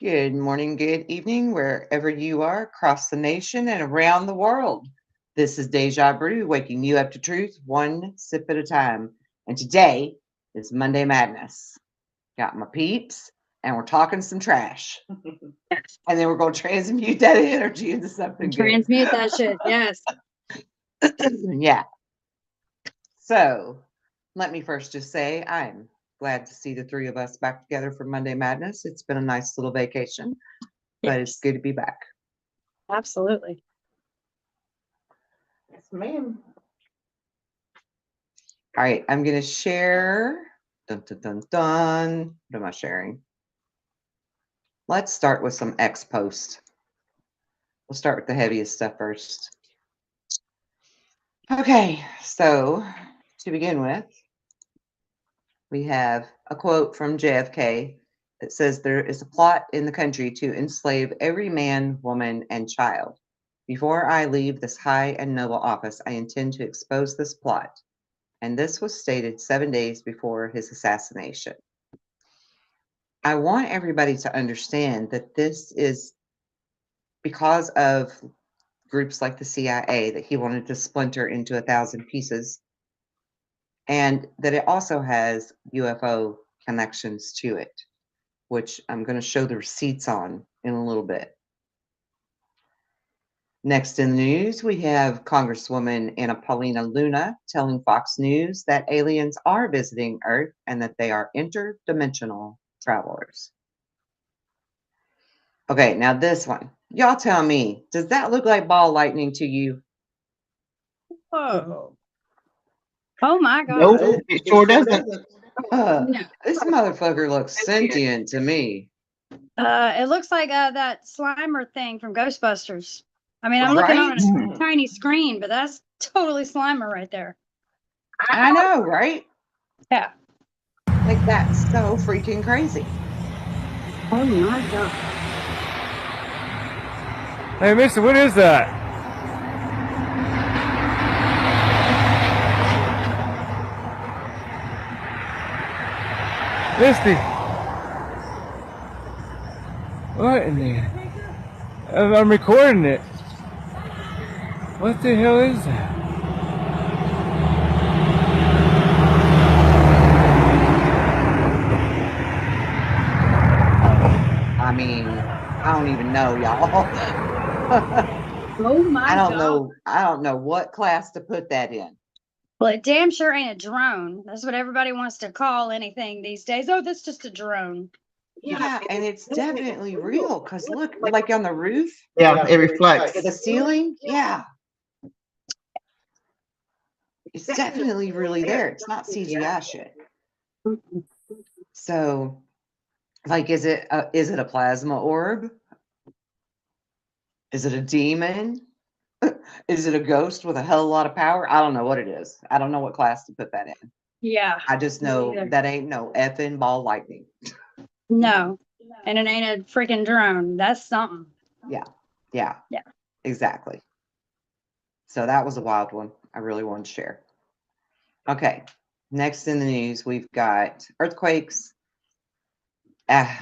Good morning, good evening, wherever you are across the nation and around the world. This is Deja Brew, waking you up to truth one sip at a time. And today is Monday Madness. Got my peeps, and we're talking some trash. And then we're going to transmute that energy into something good. Transmute that shit. Yes. Yeah. So let me first just say I'm glad to see the three of us back together for Monday Madness. It's been a nice little vacation, but it's good to be back. Absolutely. Yes, ma'am. All right, I'm going to share. Dun, dun, dun, dun. What am I sharing? Let's start with some X posts. We'll start with the heaviest stuff first. Okay, so to begin with, we have a quote from JFK that says, "There is a plot in the country to enslave every man, woman, and child. Before I leave this high and noble office, I intend to expose this plot." And this was stated 7 days before his assassination. I want everybody to understand that this is because of groups like the CIA that he wanted to splinter into 1,000 pieces, and that it also has UFO connections to it, which I'm going to show the receipts on in a little bit. Next in the news, we have Congresswoman Anna Paulina Luna telling Fox News that aliens are visiting Earth and that they are interdimensional travelers. Okay, now this one. Y'all tell me, does that look like ball lightning to you? Whoa. Oh my God. Nope, it sure doesn't. No. This motherfucker looks sentient to me. It looks like that Slimer thing from Ghostbusters. I mean, I'm looking on Right? a tiny screen, but that's totally Slimer right there. I know, right? Yeah. Like, that's so freaking crazy. Oh my God. Hey, mister, what is that? Misty. What in the... I'm recording it. What the hell is that? I mean, I don't even know, y'all. Oh my I don't God. know. I don't know what class to put that in. Well, it damn sure ain't a drone. That's what everybody wants to call anything these days. Oh, that's just a drone. Yeah, and it's definitely real because look, like on the roof, Yeah, it reflects. the ceiling, yeah, it's definitely really there. It's not CGI shit. So, like, is it a plasma orb? Is it a demon? Is it a ghost with a hell of a lot of power? I don't know what it is. I don't know what class to put that in. Yeah. I just know that ain't no effing ball lightning. No. And it ain't a freaking drone. That's something. Yeah, exactly. So that was a wild one. I really wanted to share. Okay, next in the news, we've got earthquakes,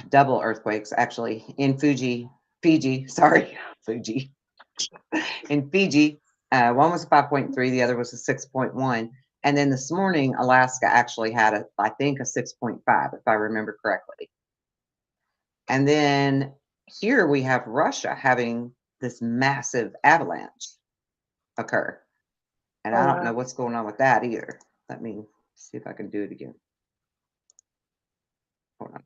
double earthquakes actually in Fiji, sorry, Fuji. In Fiji, one was a 5.3, the other was a 6.1. And then this morning, Alaska actually had I think a 6.5, if I remember correctly. And then here we have Russia having this massive avalanche occur. And I don't know what's going on with that either. Let me see if I can do it again. Hold on.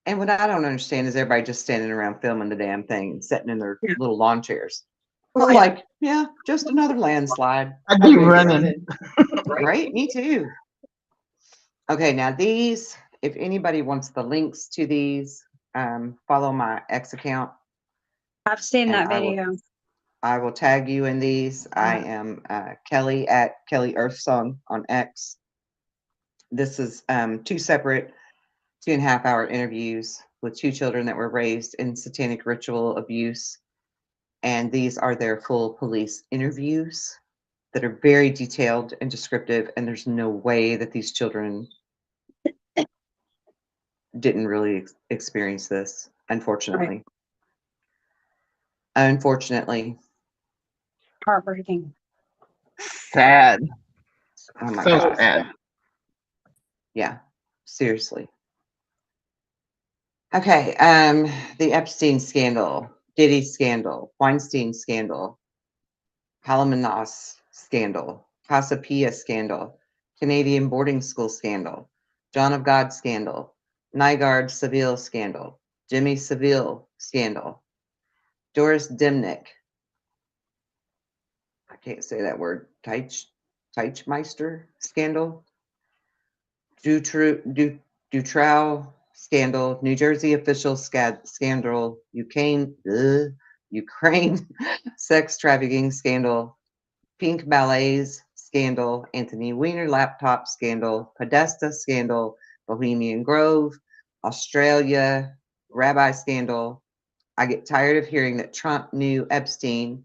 And what I don't understand is everybody just standing around filming the damn thing and sitting in their little lawn chairs. I'm like, yeah, just another landslide. I'd be running. Right? Me too. Okay, now these, if anybody wants the links to these, follow my X account. I've seen And that I will- video. I will tag you in these. I am Kelly at Kelly Earthsong on X. This is 2 separate 2.5-hour interviews with 2 children that were raised in satanic ritual abuse. And these are their full police interviews that are very detailed and descriptive. And there's no way that these children didn't really experience this, unfortunately. Unfortunately. Heartbreaking. Sad. Oh my So God. sad. Yeah, seriously. Okay, the Epstein scandal, Diddy scandal, Weinstein scandal, Palominoss scandal, Casa Pia scandal, Canadian boarding school scandal, John of God scandal, Nygaard Seville scandal, Jimmy Seville scandal, Doris Dimnick. I can't say that word. Teichmeister scandal, Dutrow scandal, New Jersey official scandal, Ukraine sex trafficking scandal, Pink Ballets scandal, Anthony Weiner laptop scandal, Podesta scandal, Bohemian Grove, Australia rabbi scandal. I get tired of hearing that Trump knew Epstein.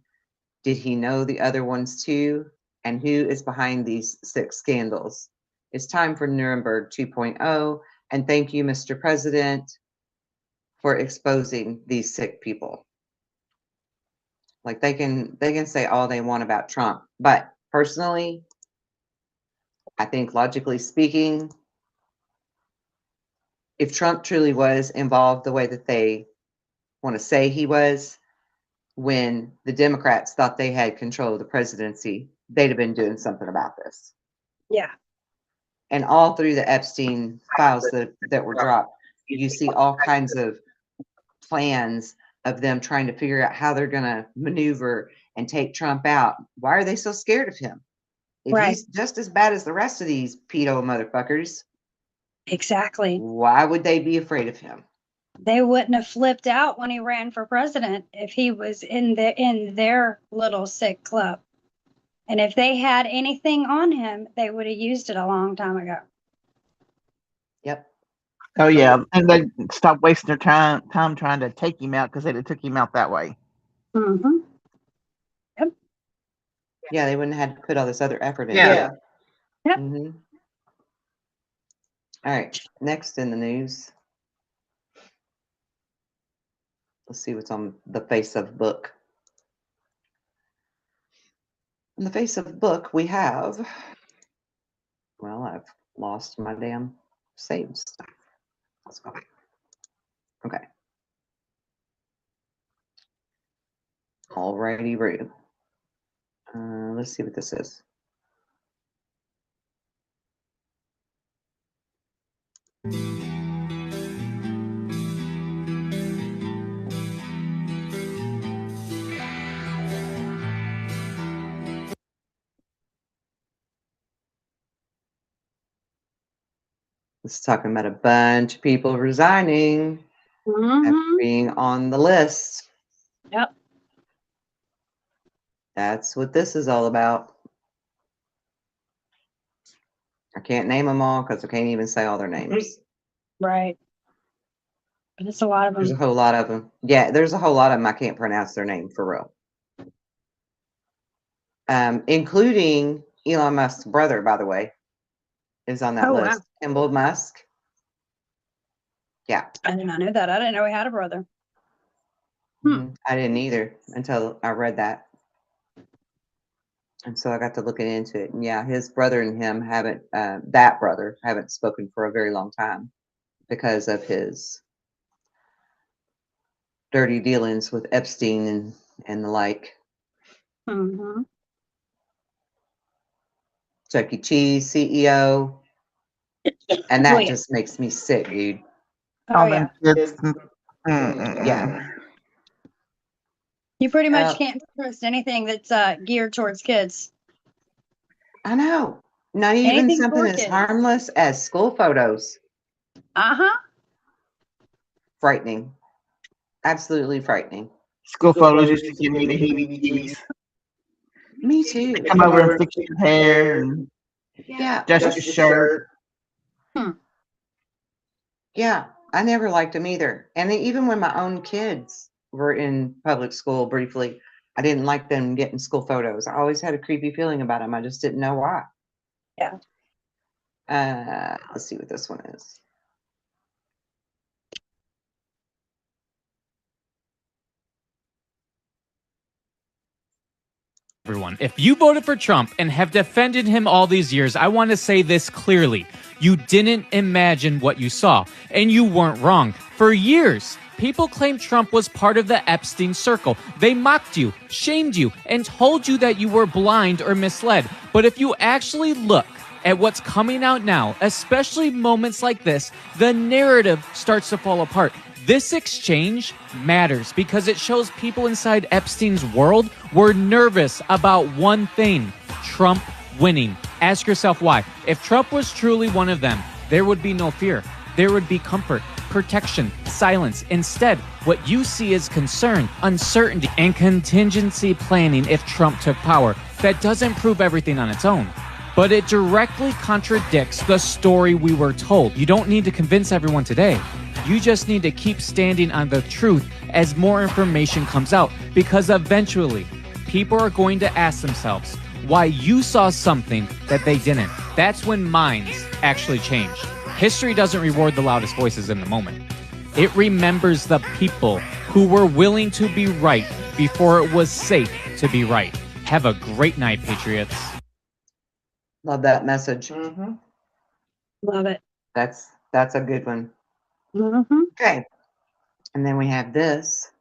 Did he know the other ones too? And who is behind these 6 scandals? It's time for Nuremberg 2.0. And thank you, Mr. President, for exposing these sick people. Like they can say all they want about Trump, but personally, I think logically speaking, if Trump truly was involved the way that they want to say he was, when the Democrats thought they had control of the presidency, they'd have been doing something about this. Yeah. And all through the Epstein files that were dropped, you see all kinds of plans of them trying to figure out how they're going to maneuver and take Trump out. Why are they so scared of him? If he's just as bad as the rest of these pedo motherfuckers, Exactly. why would they be afraid of him? They wouldn't have flipped out when he ran for president if he was in their little sick club. And if they had anything on him, they would have used it a long time ago. Yep. Oh yeah, and they stopped wasting their time trying to take him out because they took him out that way. Mm-hmm. Yep. Yeah, they wouldn't have had to put all this other effort into Yeah. it. Yep. Mm-hmm. All right, next in the news. Let's see what's on the face of book. On the face of book, we have, well, I've lost my damn saved stuff. Let's go back. Okay. Alrighty, Roo. Let's see what this is. It's talking about a bunch of people resigning after being on the list. Yep. That's what this is all about. I can't name them all because I can't even say all their names. Right. But it's a lot of There's a them. whole lot of them. Yeah, there's a whole lot of them. I can't pronounce their name for real. Including Elon Musk's brother, by the way, is on that list. Wow. Kimball Musk. Yeah. I did not know that. I didn't know he had a brother. I didn't either until I read that. And so I got to looking into it. And yeah, his brother and him haven't spoken for a very long time because of his dirty dealings with Epstein and the like. Mm-hmm. Chuck E. Cheese CEO. And that Well, yeah. just makes me sick, dude. Oh, yeah. Kids. Yeah. You pretty much can't trust anything that's geared towards kids. I know. Not even Anything something for as kids. harmless as school photos. Uh-huh. Frightening. Absolutely frightening. School photos used to give me the heebie-jeebies. Me too. Come over and fix your hair and Yeah. dust your shirt. Yeah. I never liked them either. And even when my own kids were in public school briefly, I didn't like them getting school photos. I always had a creepy feeling about them. I just didn't know why. Yeah. Let's see what this one is. Everyone, if you voted for Trump and have defended him all these years, I want to say this clearly. You didn't imagine what you saw, and you weren't wrong. For years, people claimed Trump was part of the Epstein circle. They mocked you, shamed you, and told you that you were blind or misled. But if you actually look at what's coming out now, especially moments like this, the narrative starts to fall apart. This exchange matters because it shows people inside Epstein's world were nervous about one thing: Trump winning. Ask yourself why. If Trump was truly one of them, there would be no fear. There would be comfort, protection, silence. Instead, what you see is concern, uncertainty, and contingency planning if Trump took power. That doesn't prove everything on its own, but it directly contradicts the story we were told. You don't need to convince everyone today. You just need to keep standing on the truth as more information comes out, because eventually people are going to ask themselves why you saw something that they didn't. That's when minds actually change. History doesn't reward the loudest voices in the moment. It remembers the people who were willing to be right before it was safe to be right. Have a great night, Patriots. Love that message. Love it. That's a good one. Mm-hmm. Okay. And then we have this.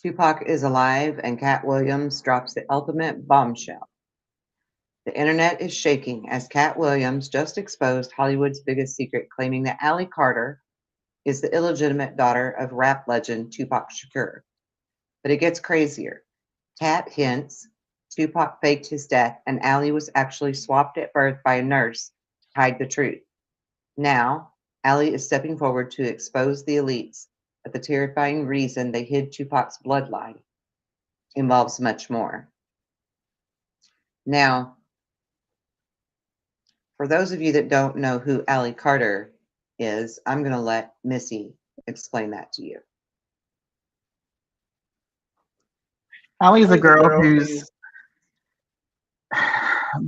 Tupac is alive and Cat Williams drops the ultimate bombshell. The internet is shaking as Cat Williams just exposed Hollywood's biggest secret, claiming that Allie Carter is the illegitimate daughter of rap legend Tupac Shakur. But it gets crazier. Cat hints Tupac faked his death and Allie was actually swapped at birth by a nurse to hide the truth. Now, Allie is stepping forward to expose the elites, but the terrifying reason they hid Tupac's bloodline involves much more. Now, for those of you that don't know who Allie Carter is, I'm going to let Missy explain that to you. Allie's a girl who's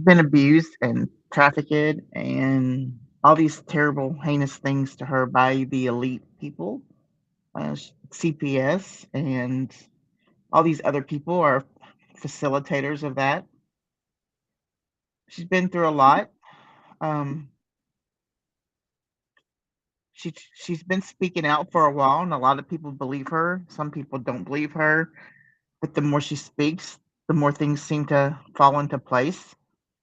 been abused and trafficked and all these terrible, heinous things to her by the elite people, CPS, and all these other people are facilitators of that. She's been through a lot. She's been speaking out for a while, and a lot of people believe her. Some people don't believe her, but the more she speaks, the more things seem to fall into place.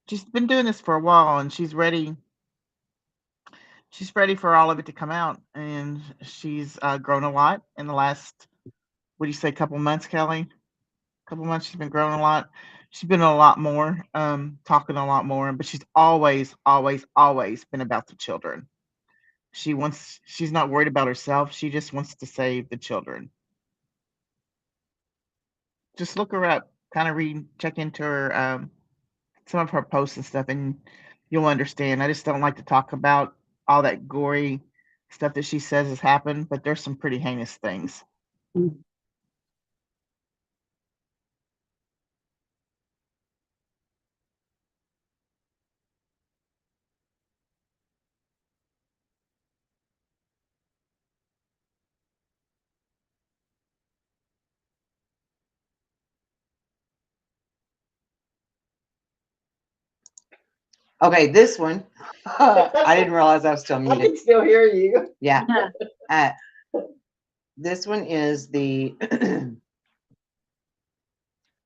She's been doing this for a while, and she's ready. She's ready for all of it to come out, and she's grown a lot in the last, what do you say, couple months, Kelly? Couple months. She's been growing a lot. She's been a lot more, talking a lot more, but she's always, always, always been about the children. She's not worried about herself. She just wants to save the children. Just look her up, kind of check into her, some of her posts and stuff, and you'll understand. I just don't like to talk about all that gory stuff that she says has happened, but there's some pretty heinous things. Okay, this one. I didn't realize I was still muted. I can still hear you. Yeah. This one is the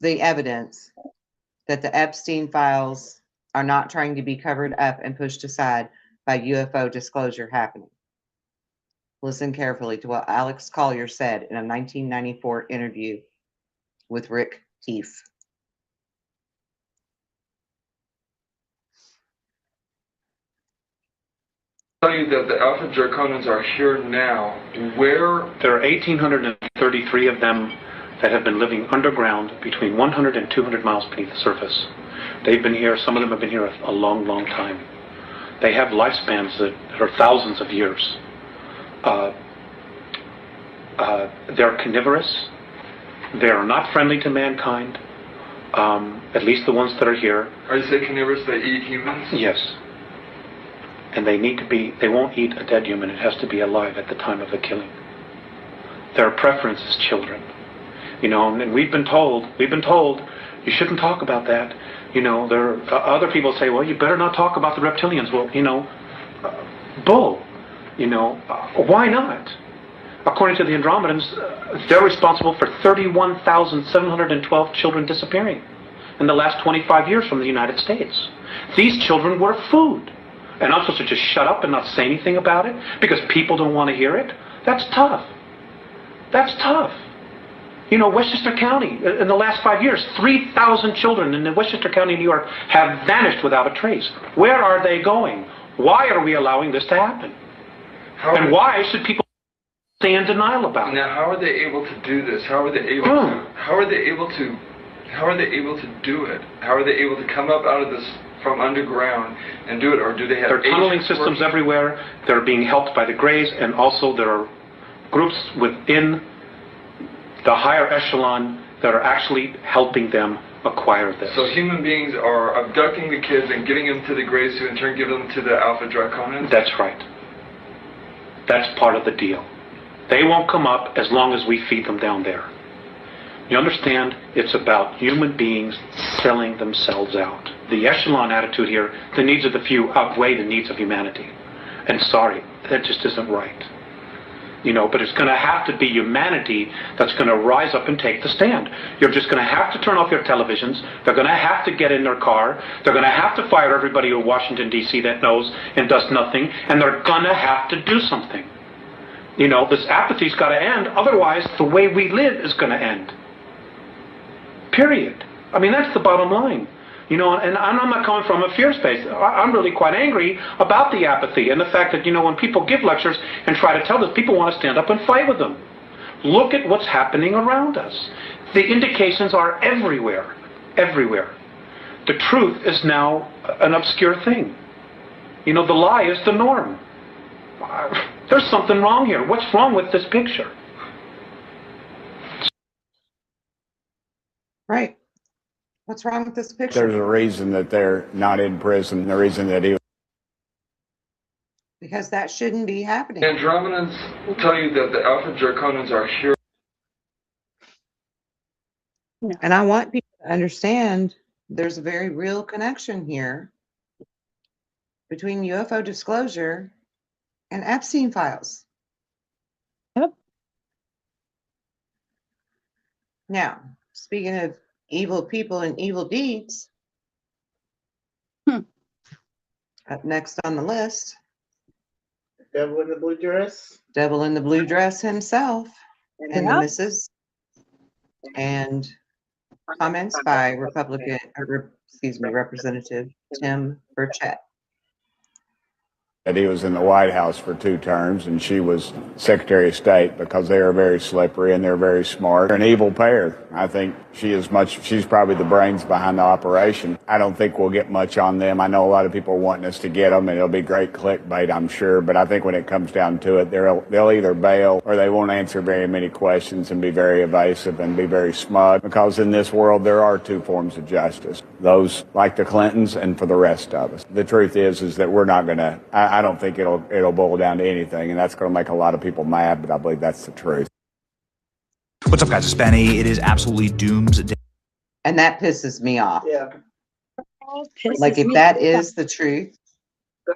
the evidence that the Epstein files are not trying to be covered up and pushed aside by UFO disclosure happening. Listen carefully to what Alex Collier said in a 1994 interview with Rick Keefe. tell you that the Alpha Draconans are here now. Where? There are 1,833 of them that have been living underground between 100 and 200 miles beneath the surface. They've been here, some of them have been here a long, long time. They have lifespans that are thousands of years. They're carnivorous. They are not friendly to mankind, at least the ones that are here. Are you saying carnivorous, they eat humans? Yes. And they need to be, they won't eat a dead human. It has to be alive at the time of the killing. Their preference is children. You know, and we've been told, you shouldn't talk about that. You know, there are other people say, well, you better not talk about the reptilians. Well, you know, bull. You know, why not? According to the Andromedans, they're responsible for 31,712 children disappearing in the last 25 years from the United States. These children were food. And I'm supposed to just shut up and not say anything about it because people don't want to hear it? That's tough. That's tough. You know, Westchester County, in the last 5 years, 3,000 children in the Westchester County, New York, have vanished without a trace. Where are they going? Why are we allowing this to happen? And why should people stay in denial about it? Now, how are they able to do this? How are they able to? How are they able to? How are they able to do it? How are they able to come up out of this from underground and do it, or do they have? There are tunneling systems everywhere. They're being helped by the Greys, and also there are groups within the higher echelon that are actually helping them acquire this. So human beings are abducting the kids and getting them to the Greys, who in turn give them to the Alpha Draconans? That's right. That's part of the deal. They won't come up as long as we feed them down there. You understand? It's about human beings selling themselves out. The echelon attitude here, the needs of the few outweigh the needs of humanity. And sorry, that just isn't right. You know, but it's going to have to be humanity that's going to rise up and take the stand. You're just going to have to turn off your televisions. They're going to have to get in their car. They're going to have to fire everybody in Washington, D.C. that knows and does nothing. And they're going to have to do something. You know, this apathy's got to end. Otherwise, the way we live is going to end. Period. I mean, that's the bottom line. You know, and I'm not coming from a fear space. I'm really quite angry about the apathy and the fact that, you know, when people give lectures and try to tell this, people want to stand up and fight with them. Look at what's happening around us. The indications are everywhere. Everywhere. The truth is now an obscure thing. You know, the lie is the norm. There's something wrong here. What's wrong with this picture? Right. What's wrong with this picture? There's a reason that they're not in prison. The reason that he. Because that shouldn't be happening. Andromedans will tell you that the Alpha Draconans are here. And I want people to understand there's a very real connection here between UFO disclosure and Epstein files. Yep. Now, speaking of evil people and evil deeds, up next on the list, Devil in the blue dress. Devil in the blue dress himself and the Yep. missus, and comments by Representative Tim Burchett. That he was in the White House for 2 terms and she was Secretary of State because they are very slippery and they're very smart. They're an evil pair. I think she's probably the brains behind the operation. I don't think we'll get much on them. I know a lot of people are wanting us to get them and it'll be great clickbait, I'm sure. But I think when it comes down to it, they'll either bail or they won't answer very many questions and be very evasive and be very smug. Because in this world, there are 2 forms of justice. Those like the Clintons and for the rest of us. The truth is that we're not going to, I don't think it'll boil down to anything, and that's going to make a lot of people mad, but I believe that's the truth. What's up, guys? It's Benny. It is absolutely doomsday. And that pisses me off. Yeah. Like, if that is the truth,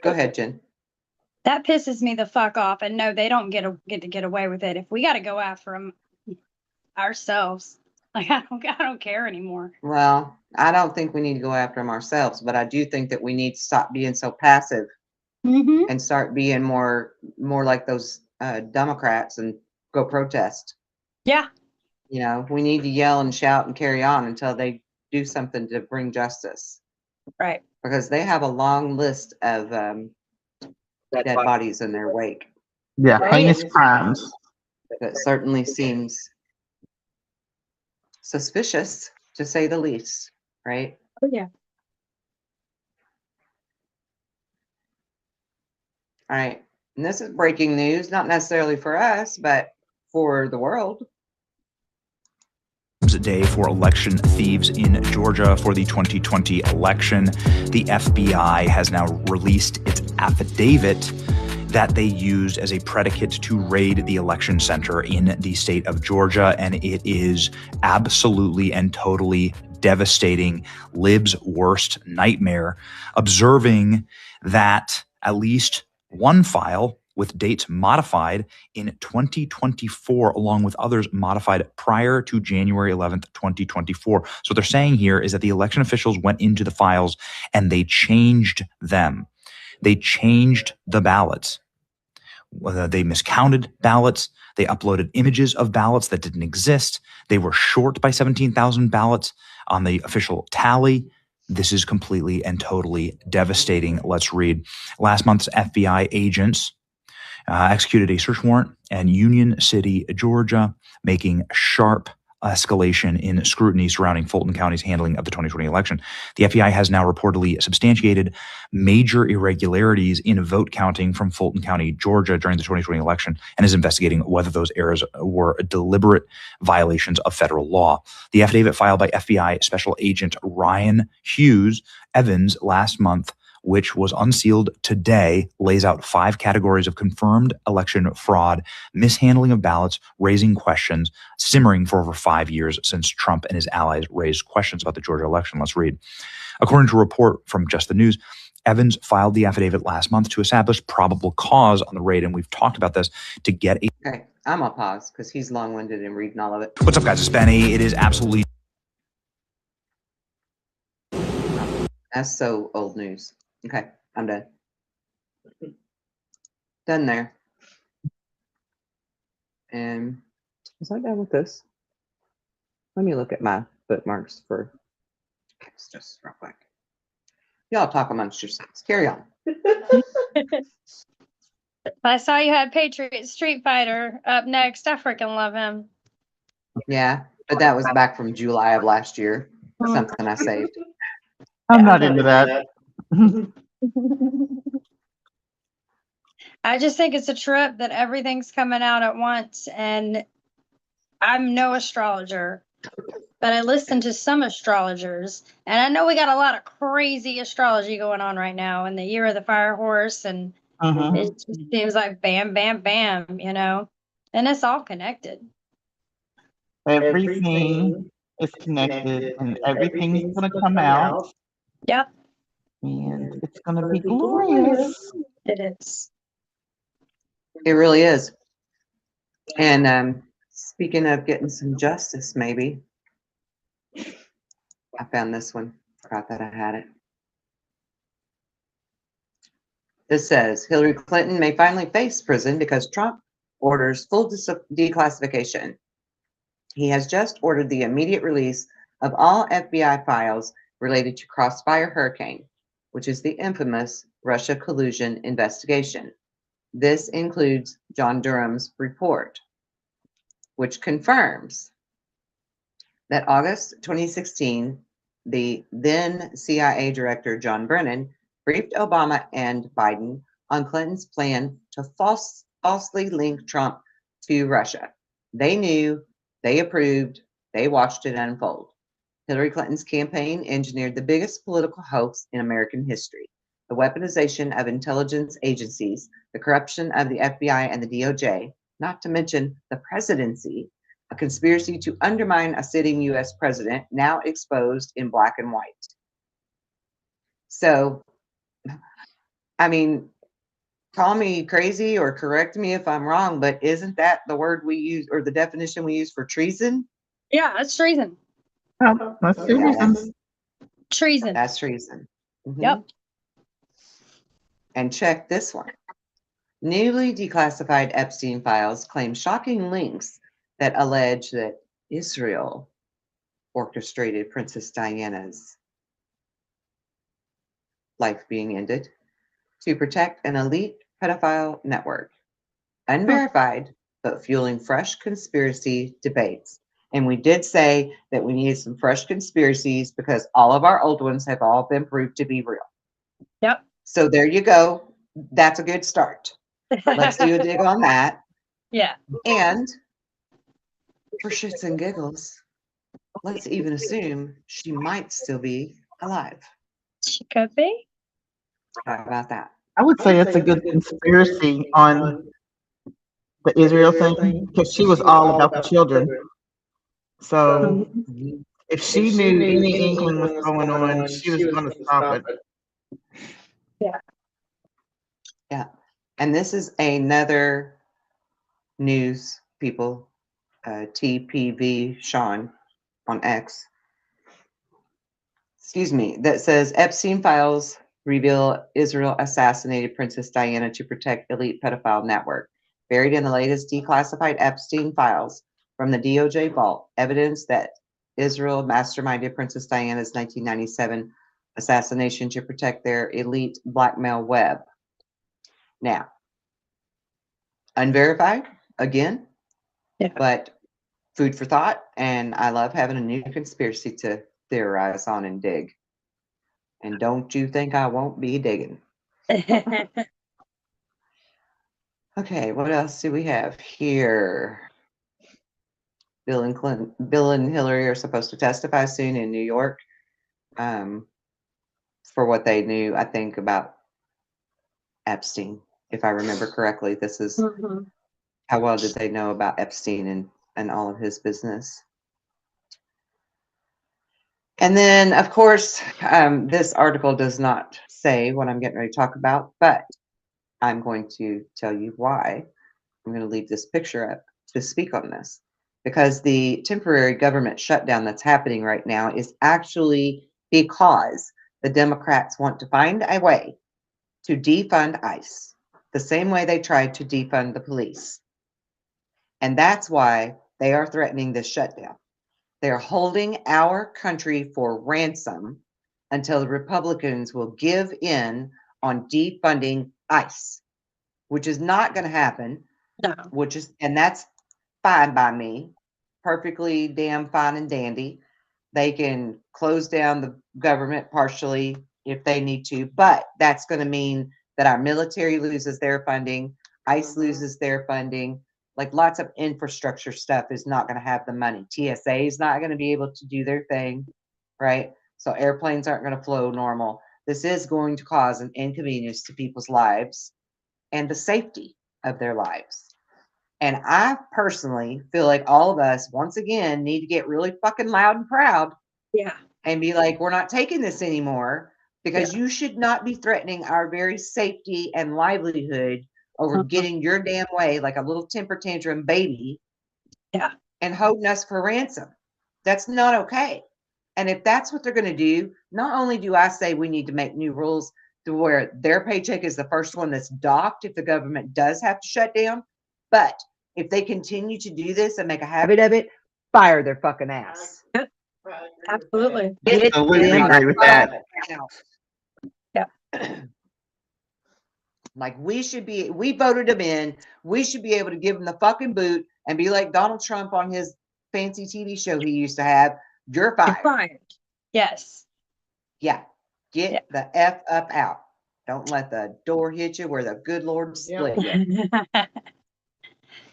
go ahead, Jen. That pisses me the fuck off. And no, they don't get to get away with it. If we got to go after them ourselves, like I don't care anymore. Well, I don't think we need to go after them ourselves, but I do think that we need to stop being so passive and start being more like those Democrats and go protest. Yeah. You know, we need to yell and shout and carry on until they do something to bring justice. Right. Because they have a long list of dead bodies in their wake. Yeah, Oh, heinous yeah. crimes. That certainly seems suspicious, to say the least, right? Oh, yeah. All right. And this is breaking news, not necessarily for us, but for the world. Day for election thieves in Georgia for the 2020 election. The FBI has now released its affidavit that they used as a predicate to raid the election center in the state of Georgia, and it is absolutely and totally devastating. Lib's worst nightmare, observing that at least one file with dates modified in 2024, along with others modified prior to January 11th, 2024. So what they're saying here is that the election officials went into the files and they changed them. They changed the ballots. They miscounted ballots. They uploaded images of ballots that didn't exist. They were short by 17,000 ballots on the official tally. This is completely and totally devastating. Let's read. Last month's FBI agents executed a search warrant in Union City, Georgia, making sharp escalation in scrutiny surrounding Fulton County's handling of the 2020 election. The FBI has now reportedly substantiated major irregularities in vote counting from Fulton County, Georgia during the 2020 election and is investigating whether those errors were deliberate violations of federal law. The affidavit filed by FBI Special Agent Ryan Hughes Evans last month, which was unsealed today, lays out 5 categories of confirmed election fraud, mishandling of ballots, raising questions, simmering for over 5 years since Trump and his allies raised questions about the Georgia election. Let's read. According to a report from Just the News, Evans filed the affidavit last month to establish probable cause on the raid, and we've talked about this, to get a... Okay, I'm gonna pause because he's long-winded in reading all of it. What's up, guys? It's Benny. It is absolutely... That's so old news. Okay, I'm done. Done there. And was I done with this? Let me look at my bookmarks for just real quick. Y'all talk amongst yourselves. Carry on. I saw you had Patriot Street Fighter up next. I freaking love him. Yeah, but that was back from July of last year. Something I saved. I'm not into that. I just think it's a trip that everything's coming out at once, and I'm no astrologer, but I listen to some astrologers, and I know we got a lot of crazy astrology going on right now in the year of the fire horse, and it just seems like bam, bam, bam, you know, and it's all connected. Everything is connected and everything's going to come out. Yep. And it's going to be glorious. It is. It really is. And speaking of getting some justice, maybe I found this one. Forgot that I had it. This says Hillary Clinton may finally face prison because Trump orders full declassification. He has just ordered the immediate release of all FBI files related to Crossfire Hurricane, which is the infamous Russia collusion investigation. This includes John Durham's report, which confirms that August 2016, the then CIA director John Brennan briefed Obama and Biden on Clinton's plan to falsely link Trump to Russia. They knew, they approved, they watched it unfold. Hillary Clinton's campaign engineered the biggest political hoax in American history. The weaponization of intelligence agencies, the corruption of the FBI and the DOJ, not to mention the presidency, a conspiracy to undermine a sitting U.S. president, now exposed in black and white. So, I mean, call me crazy or correct me if I'm wrong, but isn't that the word we use or the definition we use for treason? Yeah, that's treason. Oh, that's treason. Treason. That's treason. Yep. And check this one. Newly declassified Epstein files claim shocking links that allege that Israel orchestrated Princess Diana's life being ended to protect an elite pedophile network. Unverified, but fueling fresh conspiracy debates. And we did say that we needed some fresh conspiracies because all of our old ones have all been proved to be real. Yep. So there you go. That's a good start. Let's do a dig on that. Yeah. And for shits and giggles, let's even assume she might still be alive. She could be. How about that? I would say it's a good conspiracy on the Israel thing because she was all about the children. So Mhm. if she knew any inkling was going on, she was going to stop it. Yeah. And this is another news people, TPV Sean on X, excuse me, that says Epstein files reveal Israel assassinated Princess Diana to protect elite pedophile network. Buried in the latest declassified Epstein files from the DOJ vault, evidence that Israel masterminded Princess Diana's 1997 assassination to protect their elite blackmail web. Now, unverified again, but food for thought, and I love having a new conspiracy to theorize on and dig. And don't you think I won't be digging? Okay, what else do we have here? Bill and Hillary are supposed to testify soon in New York, for what they knew, I think, about Epstein. If I remember correctly, this is how well did they know about Epstein and all of his business. And then, of course, this article does not say what I'm getting ready to talk about, but I'm going to tell you why. I'm going to leave this picture up to speak on this, because the temporary government shutdown that's happening right now is actually because the Democrats want to find a way to defund ICE, the same way they tried to defund the police. And that's why they are threatening this shutdown. They're holding our country for ransom until the Republicans will give in on defunding ICE, which is not going to happen. No. And that's fine by me. Perfectly damn fine and dandy. They can close down the government partially if they need to, but that's going to mean that our military loses their funding, ICE loses their funding. Like lots of infrastructure stuff is not going to have the money. TSA is not going to be able to do their thing, right? So airplanes aren't going to flow normal. This is going to cause an inconvenience to people's lives and the safety of their lives. And I personally feel like all of us, once again, need to get really fucking loud and proud. Yeah. And be like, we're not taking this anymore, because you should not be threatening our very safety and livelihood over getting your damn way like a little temper tantrum baby. Yeah. And holding us for ransom. That's not okay. And if that's what they're going to do, not only do I say we need to make new rules to where their paycheck is the first one that's docked if the government does have to shut down, but if they continue to do this and make a habit of it, fire their fucking ass. Absolutely. Get Absolutely them agree with that. out. Yeah. Like we voted him in. We should be able to give him the fucking boot and be like Donald Trump on his fancy TV show he used to have. You're fired. You're fired. Yes. Yeah. Get the F up out. Don't let the door hit you where the good Lord split you.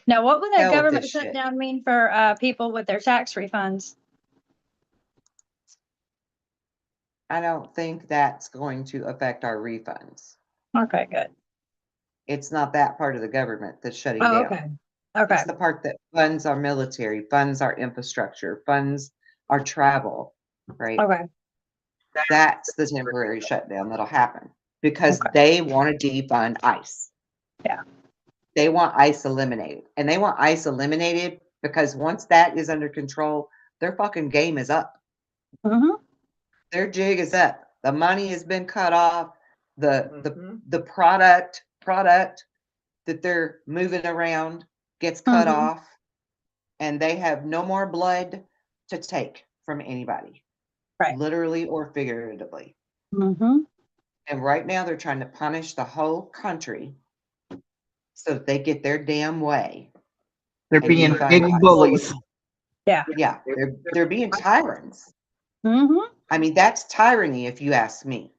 Now, what would that Hell with government this shit. shutdown mean for people with their tax refunds? I don't think that's going to affect our refunds. Okay, good. It's not that part of the government that's shutting Oh, down. okay. Okay. It's the part that funds our military, funds our infrastructure, funds our travel, right? Okay. That's the temporary shutdown that'll happen because they want to defund ICE. Yeah. They want ICE eliminated. And they want ICE eliminated because once that is under control, their fucking game is up. Their jig is up. The money has been cut off. The product that they're moving around gets cut off, and they have no more blood to take from anybody, literally or figuratively. And right now they're trying to punish the whole country so that they get their damn way. They're And being defund big ICE. bullies. Yeah. Yeah, they're being tyrants. Mm-hmm. I mean, that's tyranny, if you ask me.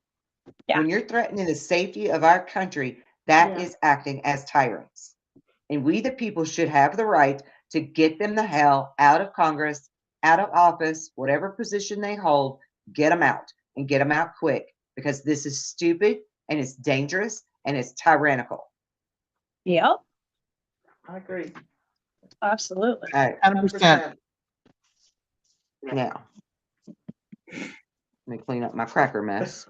Yeah. When you're threatening the safety of our country, that is acting as tyrants. And we, the people, should have the right to get them the hell out of Congress, out of office, whatever position they hold, get them out and get them out quick, because this is stupid and it's dangerous and it's tyrannical. Yep. I agree. Absolutely. All right, 100%. now, let me clean up my cracker mess.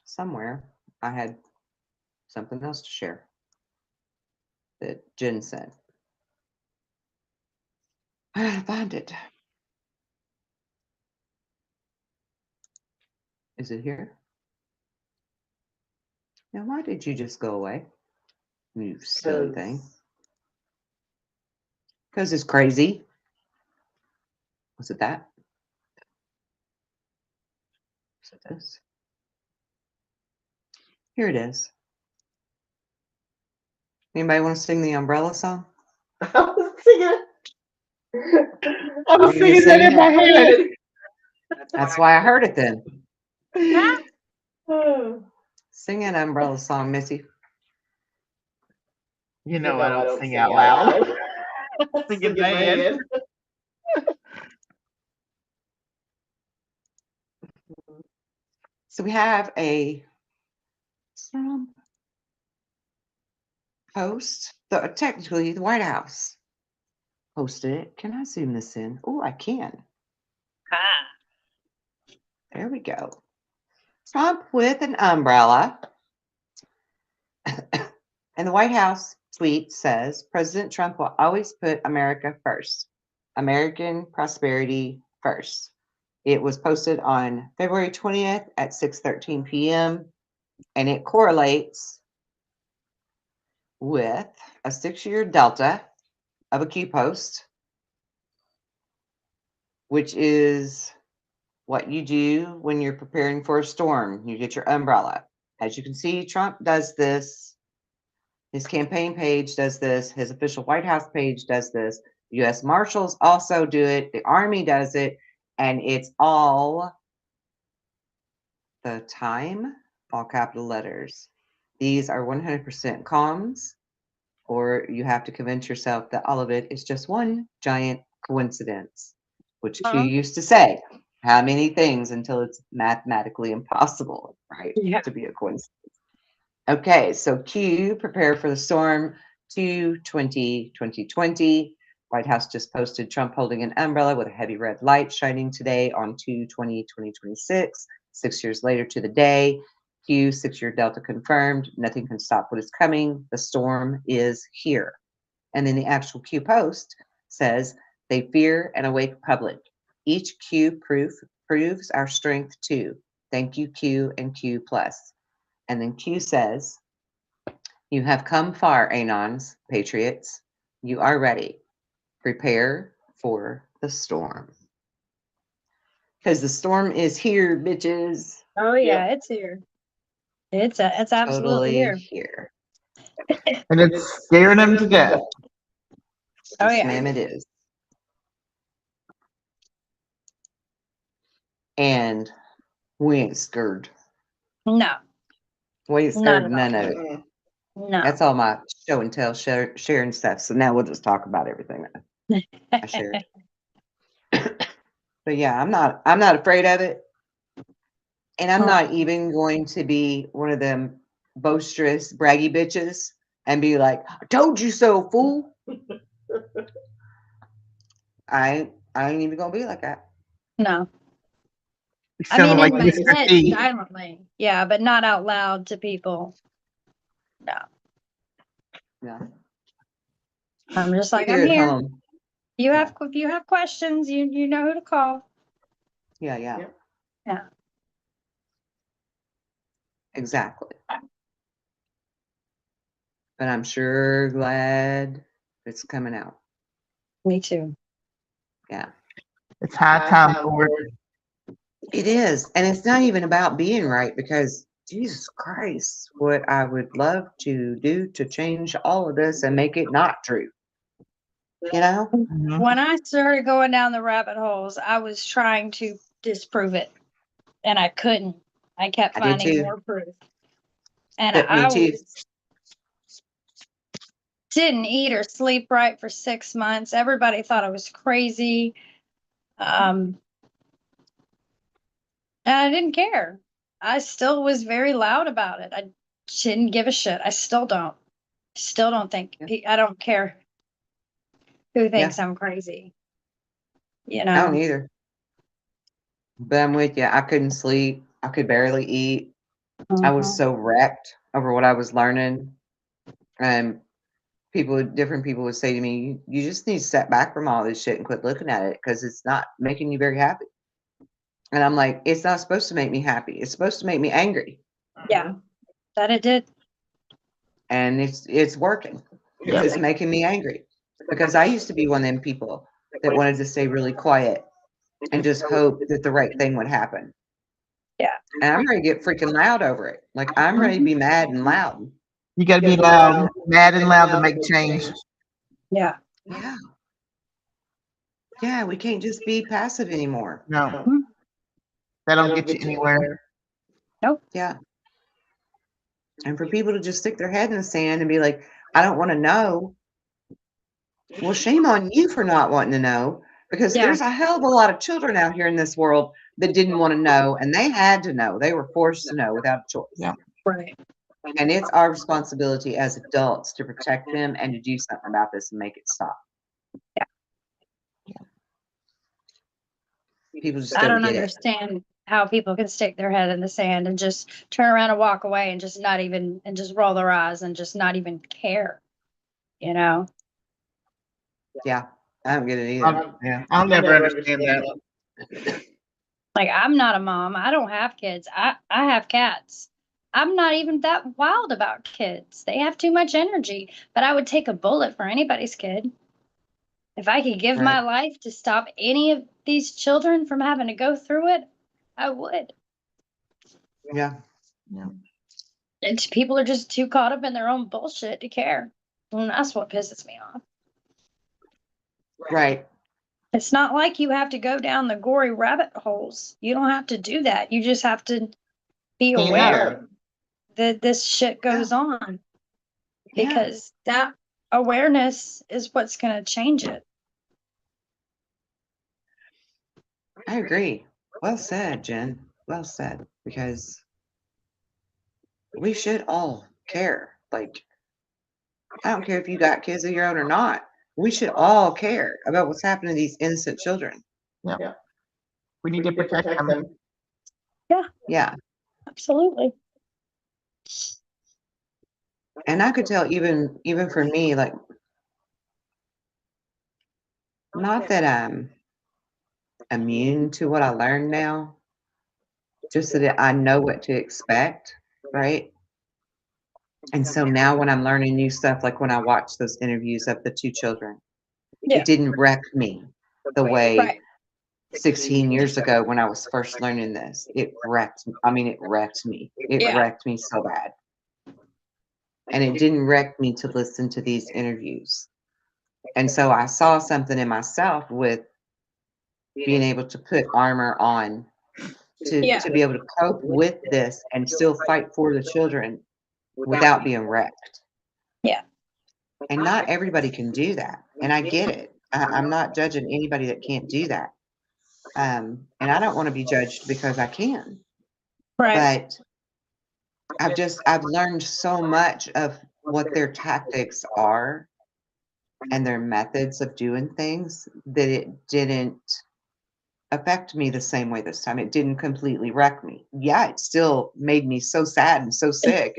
Somewhere I had something else to share that Jen said. I gotta find it. Is it here? Now, why did you just go away? You silly thing. Because it's crazy. Was it that? Was it this? Here it is. Anybody want to sing the Umbrella song? I was singing. I was Were you singing that in singing my head. That's why I heard it then. Ah. Sing an Umbrella song, Missy. You know I don't sing out loud. I sing in my head. So we have a Trump post. Technically, the White House posted it. Can I zoom this in? Oh, I can. There we go. Trump with an umbrella. And the White House tweet says, President Trump will always put America first. American prosperity first. It was posted on February 20th at 6:13 p.m. and it correlates with a 6-year delta of a Q post, which is what you do when you're preparing for a storm. You get your umbrella. As you can see, Trump does this. His campaign page does this. His official White House page does this. U.S. Marshals also do it. The Army does it. And it's all the time, all capital letters. These are 100% comms, or you have to convince yourself that all of it is just one giant coincidence, which Q used to say, how many things until it's mathematically impossible, right? Yeah. To be a coincidence. Okay, so Q, prepare for the storm, 2/20/2020. White House just posted Trump holding an umbrella with a heavy red light shining today on 2/20/2026. 6 years later to the day. Q, 6-year Delta confirmed. Nothing can stop what is coming. The storm is here. And then the actual Q post says, they fear an awake public. Each Q proves our strength too. Thank you, Q and Q plus. And then Q says, you have come far, Anons, patriots. You are ready. Prepare for the storm. Because the storm is here, bitches. Oh yeah, it's here. It's absolutely Totally here. And it's scaring them to death. Oh Yes, yeah. ma'am, it is. And we ain't scared. No. We ain't Not scared at none all. of it. No. That's all my show and tell, sharing stuff. So now we'll just talk about everything that I shared. But yeah, I'm not afraid of it. And I'm not even going to be one of them boisterous, braggy bitches and be like, I told you so, fool. I ain't even gonna be like that. No. You I mean, sound like in my Mr. head, T. silently. Yeah, but not out loud to people. No. Yeah. I'm just like, Here I'm at here. home. If you have questions, you know who to call. Yeah. Yeah. Exactly. But I'm sure glad it's coming out. Me too. Yeah. It's high time for it. It is. And it's not even about being right, because Jesus Christ, what I would love to do to change all of this and make it not true. You know? Mhm. When I started going down the rabbit holes, I was trying to disprove it, and I couldn't. I kept I did finding too. more proof. And But me I too. didn't eat or sleep right for 6 months. Everybody thought I was crazy. And I didn't care. I still was very loud about it. I didn't give a shit. I still don't. Still don't think. Yeah. I don't care who thinks Yeah. I'm crazy. You I don't know. either. But I'm with you. I couldn't sleep. I could barely eat. I was Mhm. so wrecked over what I was learning. And different people would say to me, you just need to step back from all this shit and quit looking at it because it's not making you very happy. And I'm like, it's not supposed to make me happy. It's supposed to make me angry. Yeah, that it did. And it's working. Yep. It's making me angry. Because I used to be one of them people that wanted to stay really quiet and just hope that the right thing would happen. Yeah. And I'm ready to get freaking loud over it. Like I'm ready to be mad and loud. You got to be loud, mad and loud to make change. Yeah. Yeah. Yeah, we can't just be passive anymore. No, Mhm. that don't get you anywhere. Nope. Yeah. And for people to just stick their head in the sand and be like, I don't want to know. Well, shame on you for not wanting to know because Yeah. there's a hell of a lot of children out here in this world that didn't want to know and they had to know. They were forced to know without a choice. Yeah. Right. And it's our responsibility as adults to protect them and to do something about this and make it stop. Yeah. People just I don't don't get it. understand how people can stick their head in the sand and just turn around and walk away and just not even and just roll their eyes and just not even care. You know? Yeah, I don't get it either. I'll never understand that. Like I'm not a mom. I don't have kids. I have cats. I'm not even that wild about kids. They have too much energy, but I would take a bullet for anybody's kid. If I could give my Right. life to stop any of these children from having to go through it, I would. Yeah. And people are just too caught up in their own bullshit to care. And that's what pisses me off. Right. It's not like you have to go down the gory rabbit holes. You don't have to do that. You just have to be Stand aware that this shit goes on Yeah. because that awareness is what's going to change it. I agree. Well said, Jen. Well said. Because we should all care. Like, I don't care if you got kids of your own or not. We should all care about what's happening to these innocent children. Yeah. We need to protect them. Yeah. Absolutely. And I could tell even for me, like, not that I'm immune to what I learned now, just so that I know what to expect, right? And so now when I'm learning new stuff, like when I watch those interviews of the two children, Yeah. it didn't wreck me the way Right. 16 years ago when I was first learning this. It wrecked me. I mean, it wrecked me. It Yeah. wrecked me so bad. And it didn't wreck me to listen to these interviews. And so I saw something in myself with being able to put armor on Yeah. to be able to cope with this and still fight for the children without being wrecked. Yeah. And not everybody can do that. And I get it. I'm not judging anybody that can't do that. And I don't want to be judged because I can. Right. But I've learned so much of what their tactics are and their methods of doing things that it didn't affect me the same way this time. It didn't completely wreck me. Yeah, it still made me so sad and so sick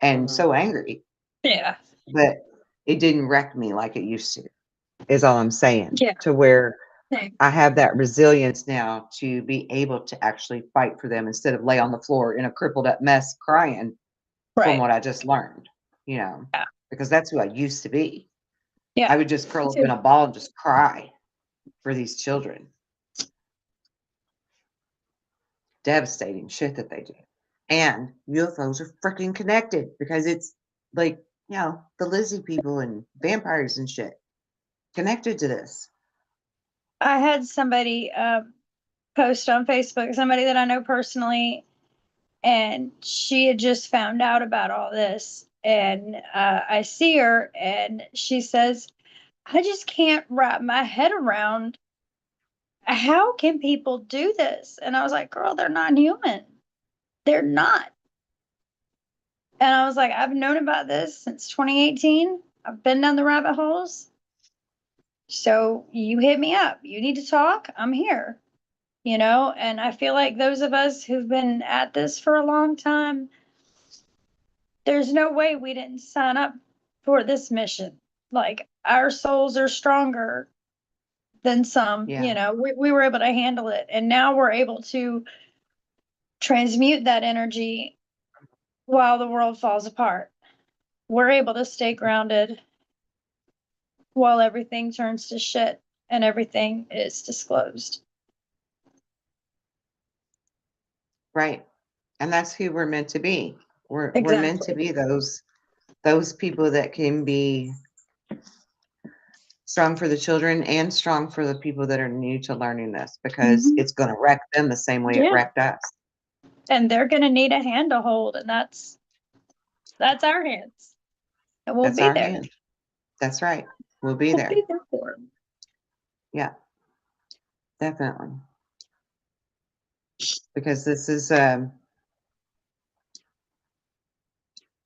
and so angry, Yeah. but it didn't wreck me like it used to, is all I'm saying. Yeah. To where Same. I have that resilience now to be able to actually fight for them instead of lay on the floor in a crippled up mess crying from Right. what I just learned, Yeah. because that's who I used to be. Yeah. I would just curl up in a ball and just cry for these children. Devastating shit that they do. And UFOs are freaking connected because it's like, the Lizzie people and vampires and shit connected to this. I had somebody post on Facebook, somebody that I know personally, and she had just found out about all this. And I see her, and she says, I just can't wrap my head around how can people do this? And I was like, girl, they're not human. They're not. And I was like, I've known about this since 2018. I've been down the rabbit holes. So you hit me up. You need to talk. I'm here. And I feel like those of us who've been at this for a long time, there's no way we didn't sign up for this mission. Like, our souls are stronger than some. Yeah. We were able to handle it. And now we're able to transmute that energy while the world falls apart. We're able to stay grounded while everything turns to shit and everything is disclosed. Right. And that's who we're meant to be. We're meant to be those people that can be strong for the children and strong for the people that are new to learning this, because it's going to wreck them the same way it wrecked us. And they're going to need a hand to hold, and that's our hands. And we'll That's be our there. hand. That's right. We'll be We'll there. be there for them. Yeah. Definitely. Because this is an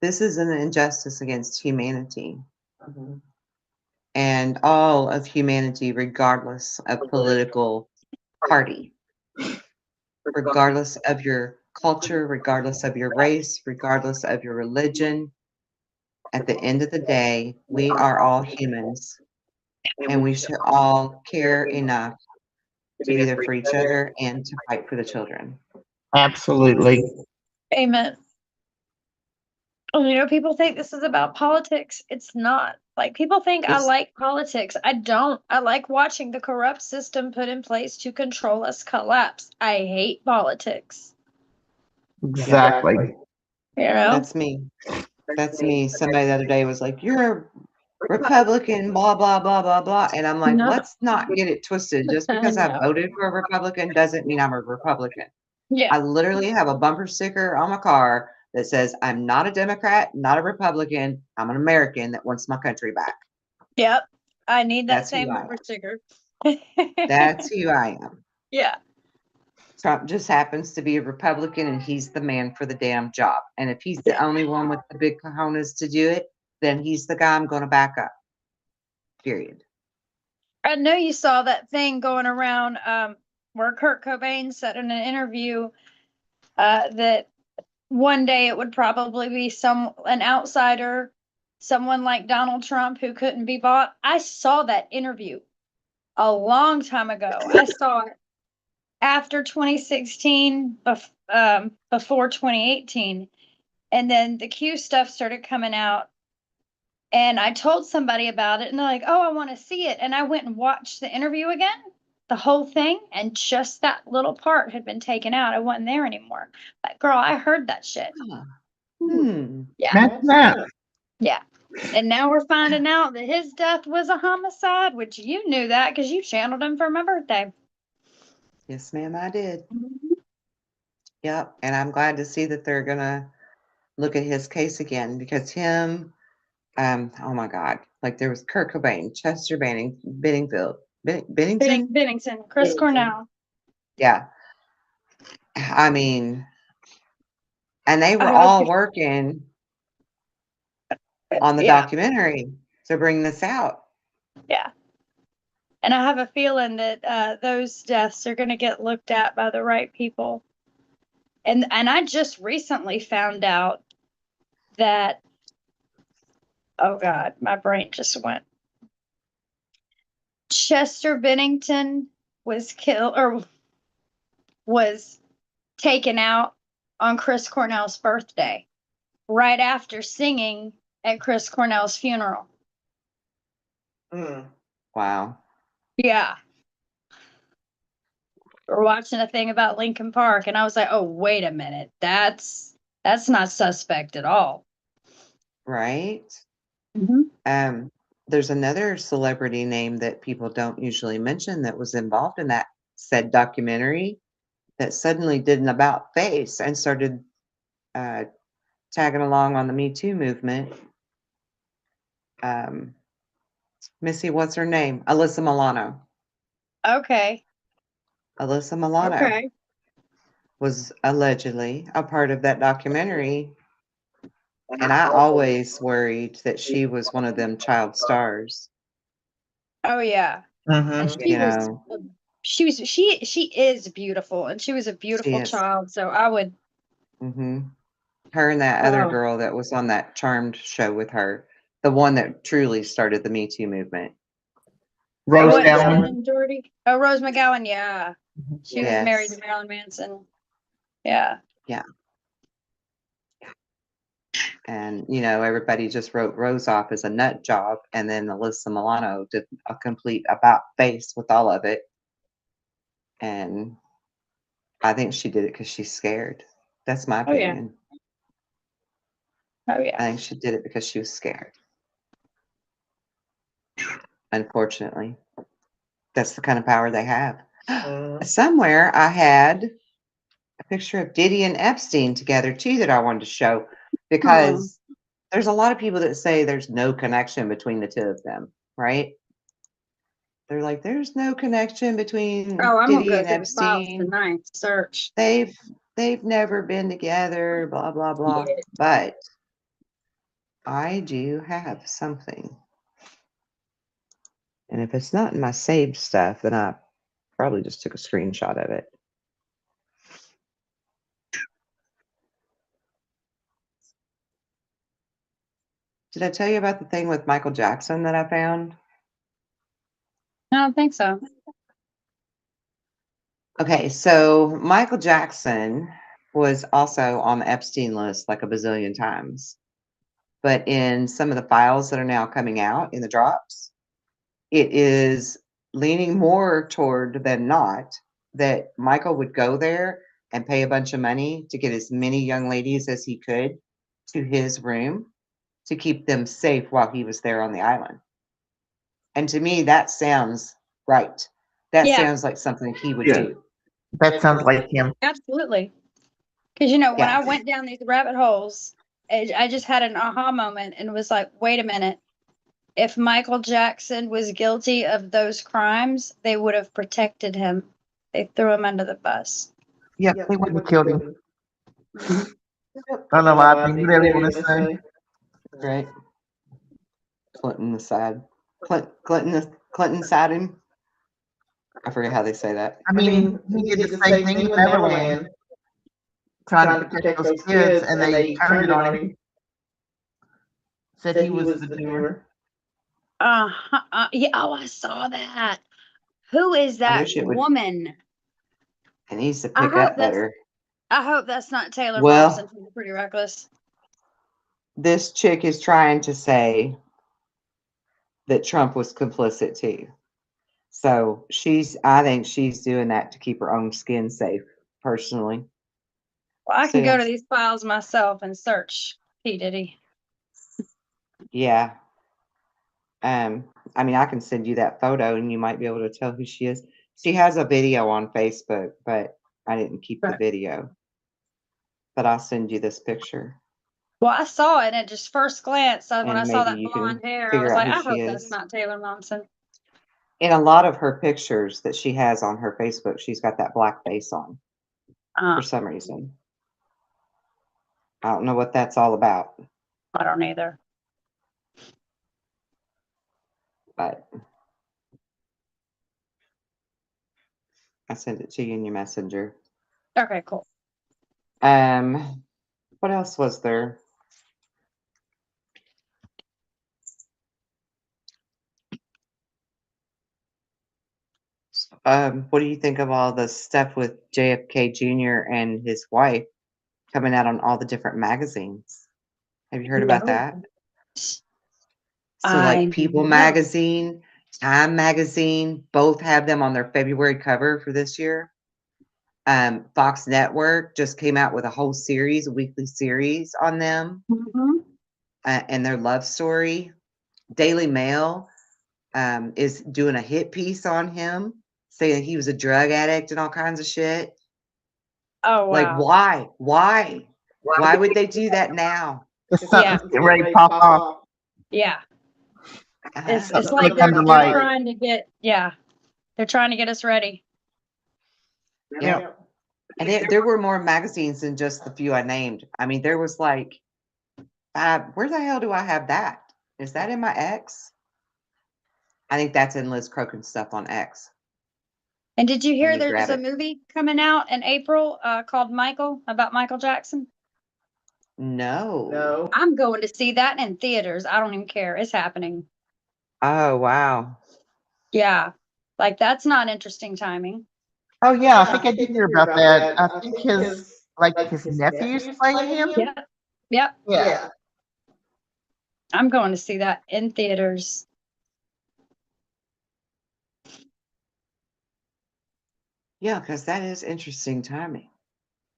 injustice against humanity. And all of humanity, regardless of political party, regardless of your culture, regardless of your race, regardless of your religion. At the end of the day, we are all humans, and we should all care enough to be there for each other and to fight for the children. Absolutely. Amen. People think this is about politics. It's not. Like, people think I like politics. I don't. I like watching the corrupt system put in place to control us collapse. I hate politics. Exactly. That's me. That's me. Somebody the other day was like, "You're a Republican, blah, blah, blah, blah, blah." And I'm like, No. let's not get it twisted. Just because I No. voted for a Republican doesn't mean I'm a Republican. Yeah. I literally have a bumper sticker on my car that says, I'm not a Democrat, not a Republican. I'm an American that wants my country back. Yep. I need that That's who same I bumper am. sticker. That's who I am. Yeah. Trump just happens to be a Republican, and he's the man for the damn job. And if he's the only one with the big cojones to do it, then he's the guy I'm going to back up. Period. I know you saw that thing going around where Kurt Cobain said in an interview that one day it would probably be an outsider, someone like Donald Trump who couldn't be bought. I saw that interview a long time ago. I saw it after 2016, before 2018. And then the Q stuff started coming out. And I told somebody about it, and they're like, oh, I want to see it. And I went and watched the interview again, the whole thing, and just that little part had been taken out. I wasn't there anymore. But girl, I heard that shit. Yeah. Imagine that. Yeah. And now we're finding out that his death was a homicide, which you knew that because you channeled him for my birthday. Yes, ma'am, I did. Yep. And I'm glad to see that they're going to look at his case again, because oh my God, like there was Kurt Cobain, Chester Bennington, Chris Cornell. Yeah. I mean, and they were I all hope- working on the Yeah. documentary to bring this out. Yeah. And I have a feeling that those deaths are going to get looked at by the right people. And I just recently found out that, oh God, my brain just went. Chester Bennington was killed or was taken out on Chris Cornell's birthday, right after singing at Chris Cornell's funeral. Wow. Yeah. were watching a thing about Lincoln Park, and I was like, oh, wait a minute. That's not suspect at all. Right? Mm-hmm. There's another celebrity name that people don't usually mention that was involved in that said documentary that suddenly did an about face and started tagging along on the Me Too movement. Missy, what's her name? Alyssa Milano. Okay. Alyssa Milano Okay. was allegedly a part of that documentary. And I always worried that she was one of them child stars. Oh yeah. And Mm-hmm. You know, she is beautiful, and she was a she beautiful is. child. So I would. Hmm. Her and that other Oh. girl that was on that Charmed show with her, the one that truly started the Me Too movement. Rose What, Allen. Shannon Doherty? Oh, Rose McGowan. Yeah, she was married to Yes. Marilyn Manson. Yeah. Yeah. And, you know, everybody just wrote Rose off as a nut job. And then Alyssa Milano did a complete about face with all of it. And I think she did it because she's scared. That's my Oh yeah. opinion. Oh yeah. I think she did it because she was scared. Unfortunately, that's the kind of power they have. Somewhere I had a picture of Diddy and Epstein together too that I wanted to show because there's a lot of people that say there's no connection between the two of them, right? They're like, there's no connection between Oh, I'm gonna Diddy go and through the files Epstein. tonight. Search. They've never been together, blah blah blah. Yeah. But I do have something. And if it's not in my saved stuff, then I probably just took a screenshot of it. Did I tell you about the thing with Michael Jackson that I found? I don't think so. Okay, so Michael Jackson was also on the Epstein list like a bazillion times. But in some of the files that are now coming out in the drops, it is leaning more toward than not that Michael would go there and pay a bunch of money to get as many young ladies as he could to his room to keep them safe while he was there on the island. And to me, that sounds right. That Yeah. sounds like something he would Yeah. do. That sounds like him. Absolutely. Because, you know, when Yeah. I went down these rabbit holes, I just had an aha moment and was like, wait a minute. If Michael Jackson was guilty of those crimes, they would have protected him. They threw him under the bus. Yep, they wouldn't have killed him. I don't know why I think whatever you want to say. Right. Clinton aside. Clinton side him. I forget how they say that. I mean, he did the same thing with Neverland, trying to protect those kids, and they turned it on him. Said he was the doer. Yeah. Oh, I saw that. Who is I that wish it would. woman? It needs to I pick hope up that's. better. I hope that's not Taylor Well- Momsen from Pretty Reckless. This chick is trying to say that Trump was complicit too. So I think she's doing that to keep her own skin safe, personally. Well, I can go So- to these files myself and search P. Diddy. Yeah. I mean, I can send you that photo and you might be able to tell who she is. She has a video on Facebook, but I didn't keep the Right. video. But I'll send you this picture. Well, I saw it at just first glance. So when And I saw maybe that you can blonde hair, I figure was out like, who I she hope that's is. not Taylor Momsen. In a lot of her pictures that she has on her Facebook, she's got that black face on for some reason. I don't know what that's all about, I don't either. but I sent it to you in your messenger. Okay, cool. What else was there? What do you think of all the stuff with JFK Jr. and his wife coming out on all the different magazines? Have you heard about No. that? So I like People know. Magazine, Time Magazine, both have them on their February cover for this year. Fox Network just came out with a whole series, a weekly series on them and their love story. Daily Mail is doing a hit piece on him, saying he was a drug addict and all kinds of shit. Oh, wow. Like, why? Why would they do that now? Something's getting ready to pop off. Yeah. It's Uh-huh. like come to they're light. trying to get, they're trying to get us ready. Yeah. And there were more magazines than just the few I named. I mean, there was like, where the hell do I have that? Is that in my X? I think that's in Liz Crokin's stuff on X. And did you hear me there's grab a it. movie coming out in April called Michael, about Michael Jackson? No. I'm going to see that in theaters. I don't even care. It's happening. Oh, wow. Yeah. Like, that's not interesting timing. Oh yeah, I think I did hear about that. I think his nephew's playing him. Yep. Yeah. I'm going to see that in theaters. Yeah, because that is interesting timing.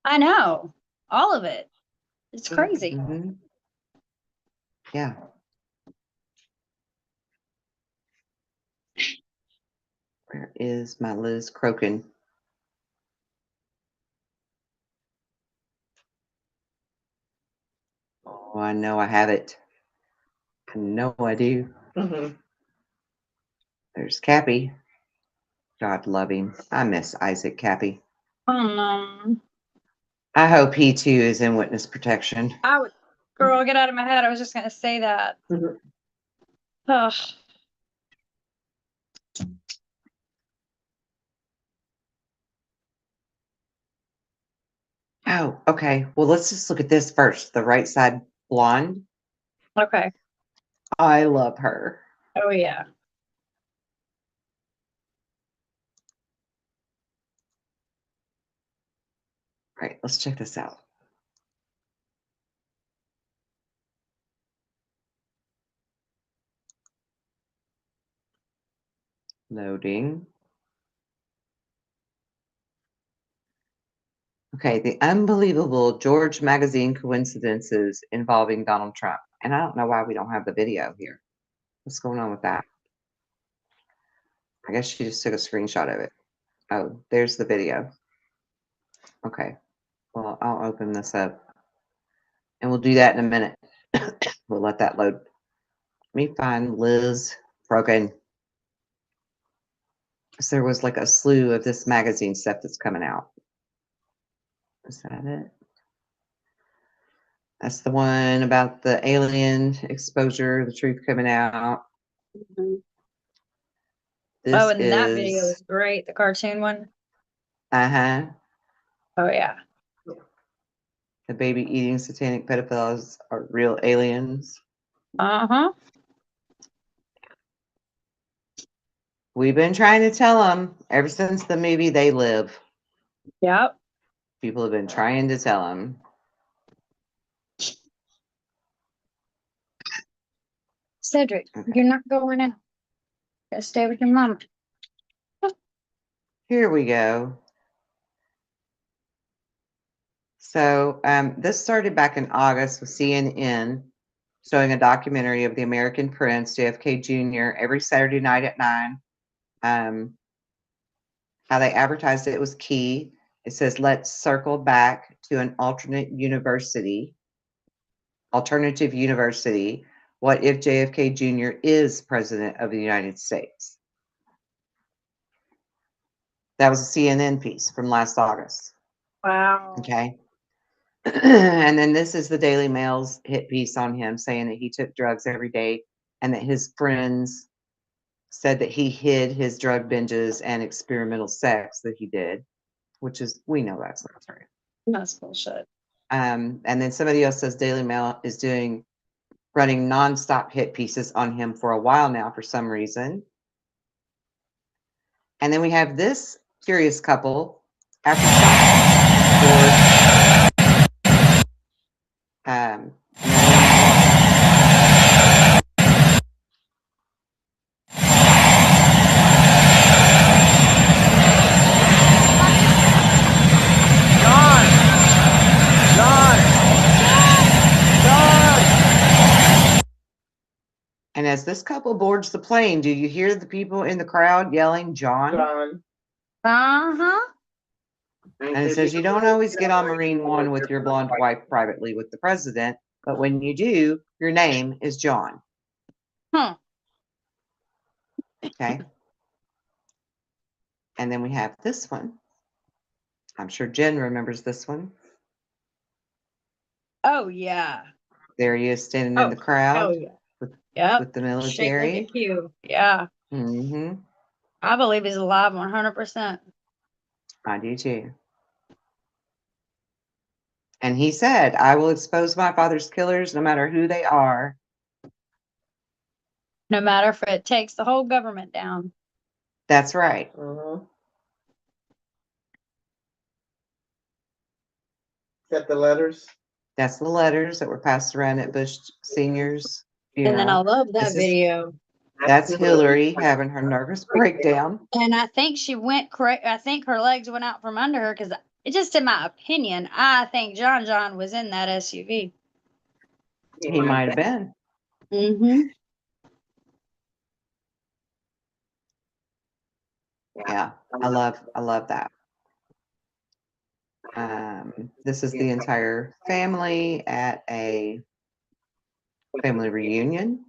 I know. All of it. It's crazy. Mm-hmm. Yeah. Where is my Liz Crokin? Oh, I know I have it. I know I do. There's Cappy. God love him. I miss Isaac Cappy. Oh, no. I hope he too is in witness protection. Girl, get out of my head. I was just going to say that. Ugh. Oh, okay. Well, let's just look at this first. The right side blonde. Okay. I love her. Oh, yeah. All right, let's check this out. Loading. Okay, the unbelievable George Magazine coincidences involving Donald Trump. And I don't know why we don't have the video here. What's going on with that? I guess she just took a screenshot of it. Oh, there's the video. Okay, well, I'll open this up. And we'll do that in a minute. We'll let that load. Let me find Liz Crokin. So there was like a slew of this magazine stuff that's coming out. Is that it? That's the one about the alien exposure, the truth coming out. This Oh, and is, that video is great. The cartoon one. Uh-huh. Oh, yeah. The baby eating satanic pedophiles are real aliens. Uh-huh. We've been trying to tell them ever since the movie They Live. Yep. People have been trying to tell them. Cedric, you're not going in. Gotta stay with your mama. Here we go. So this started back in August with CNN showing a documentary of the American Prince, JFK Jr., every Saturday night at 9. How they advertised it was key. It says, let's circle back to an alternative university. What if JFK Jr. is president of the United States? That was a CNN piece from last August. Wow. Okay. And then this is the Daily Mail's hit piece on him saying that he took drugs every day and that his friends said that he hid his drug binges and experimental sex that he did, which is, we know that's not true. That's bullshit. And then somebody else says Daily Mail is running nonstop hit pieces on him for a while now for some reason. And then we have this curious couple after And as this couple boards the plane, do you hear the people in the crowd yelling, John? John. Uh-huh. And it says, you don't always get on Marine One with your blonde wife privately with the president, but when you do, your name is John. Huh. Okay. And then we have this one. I'm sure Jen remembers this one. Oh, yeah. There he is standing in the Oh, crowd yeah. with, Yep. with the Straight like military. a Q. Yeah. Mm-hmm. I believe he's alive 100%. I do too. And he said, I will expose my father's killers no matter who they are. No matter if it takes the whole government down. That's right. Is that the letters? That's the letters that were passed around at Bush Senior's And then I funeral. love that This is- video. That's Hillary having her nervous breakdown. And I think she went correct. I think her legs went out from under her because it just, in my opinion, I think John was in that SUV. He might have been. Mm-hmm. Yeah, I love that. This is the entire family at a family reunion.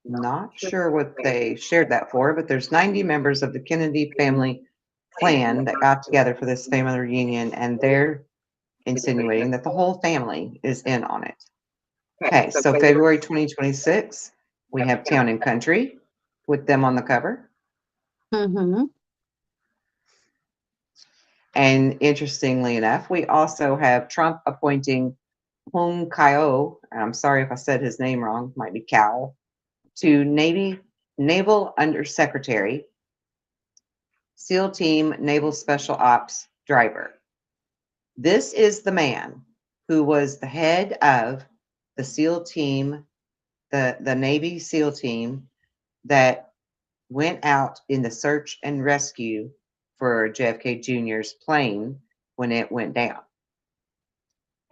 Not sure what they shared that for, but there's 90 members of the Kennedy family clan that got together for this family reunion, and they're insinuating that the whole family is in on it. Okay, so February 2026, we have Town and Country with them on the cover. Mm-hmm. And interestingly enough, we also have Trump appointing Hong Kyo, I'm sorry if I said his name wrong, might be Cal, to Naval Undersecretary, SEAL Team Naval Special Ops driver. This is the man who was the head of the SEAL team, the Navy SEAL team that went out in the search and rescue for JFK Jr.'s plane when it went down.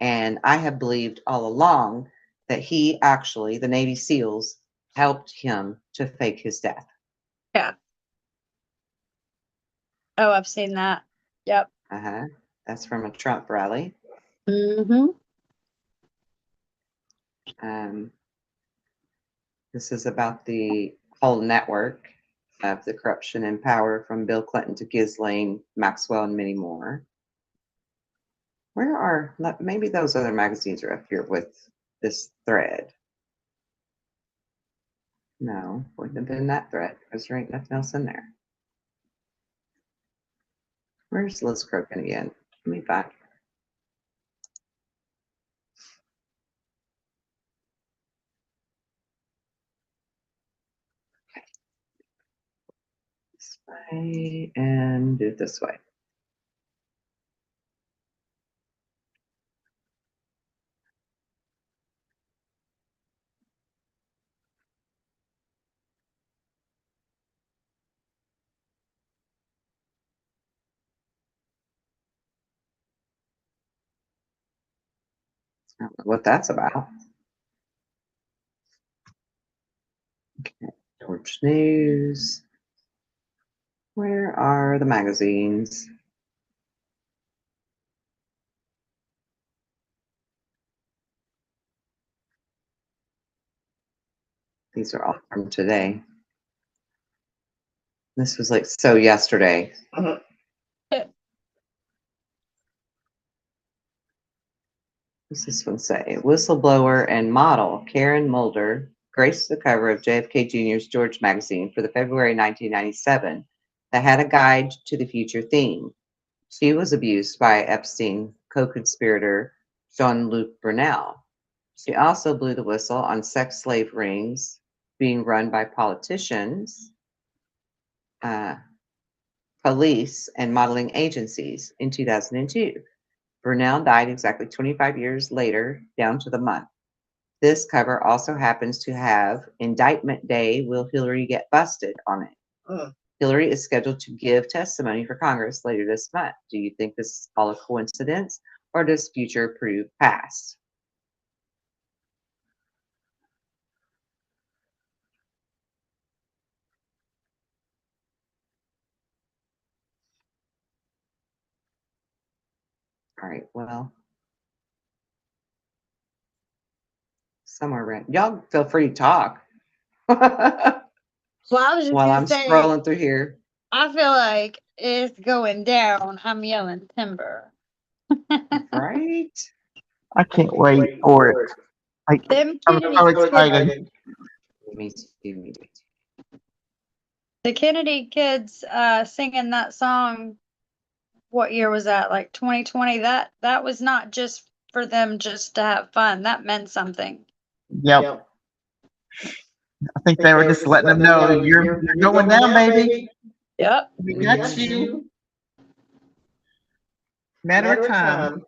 And I have believed all along that he actually, the Navy SEALs, helped him to fake his death. Yeah. Oh, I've seen that. Yep. Uh-huh. That's from a Trump rally. Mm-hmm. This is about the whole network of the corruption and power from Bill Clinton to Ghislaine Maxwell and many more. Where are, maybe those other magazines are up here with this thread. No, wouldn't have been that thread because there ain't nothing else in there. Where's Liz Crokin again? Let me back. Okay. This way and do it this way. I don't know what that's about. Okay, Torch News. Where are the magazines? These are all from today. This was like so yesterday. What does this one say? Whistleblower and model Karen Mulder graced the cover of JFK Jr.'s George magazine for the February 1997 that had a guide to the future theme. She was abused by Epstein co-conspirator Jean-Luc Brunel. She also blew the whistle on sex slave rings being run by politicians, police, and modeling agencies in 2002. Brunel died exactly 25 years later, down to the month. This cover also happens to have Indictment Day, Will Hillary Get Busted on it. Hillary is scheduled to give testimony for Congress later this month. Do you think this is all a coincidence, or does future prove past? All right, well, somewhere around. Y'all feel free to talk. While Well, I was just gonna I'm say, scrolling through here. I feel like it's going down. I'm yelling timber. Right? I can't wait for it. Like, Them I'm Kennedy so kids, excited. Me too, me too. the Kennedy kids singing that song. What year was that? Like 2020. That was not just for them just to have fun. That meant something. Yep. I think they were just letting them know you're going down, baby. Yep. We got you. Matter of time.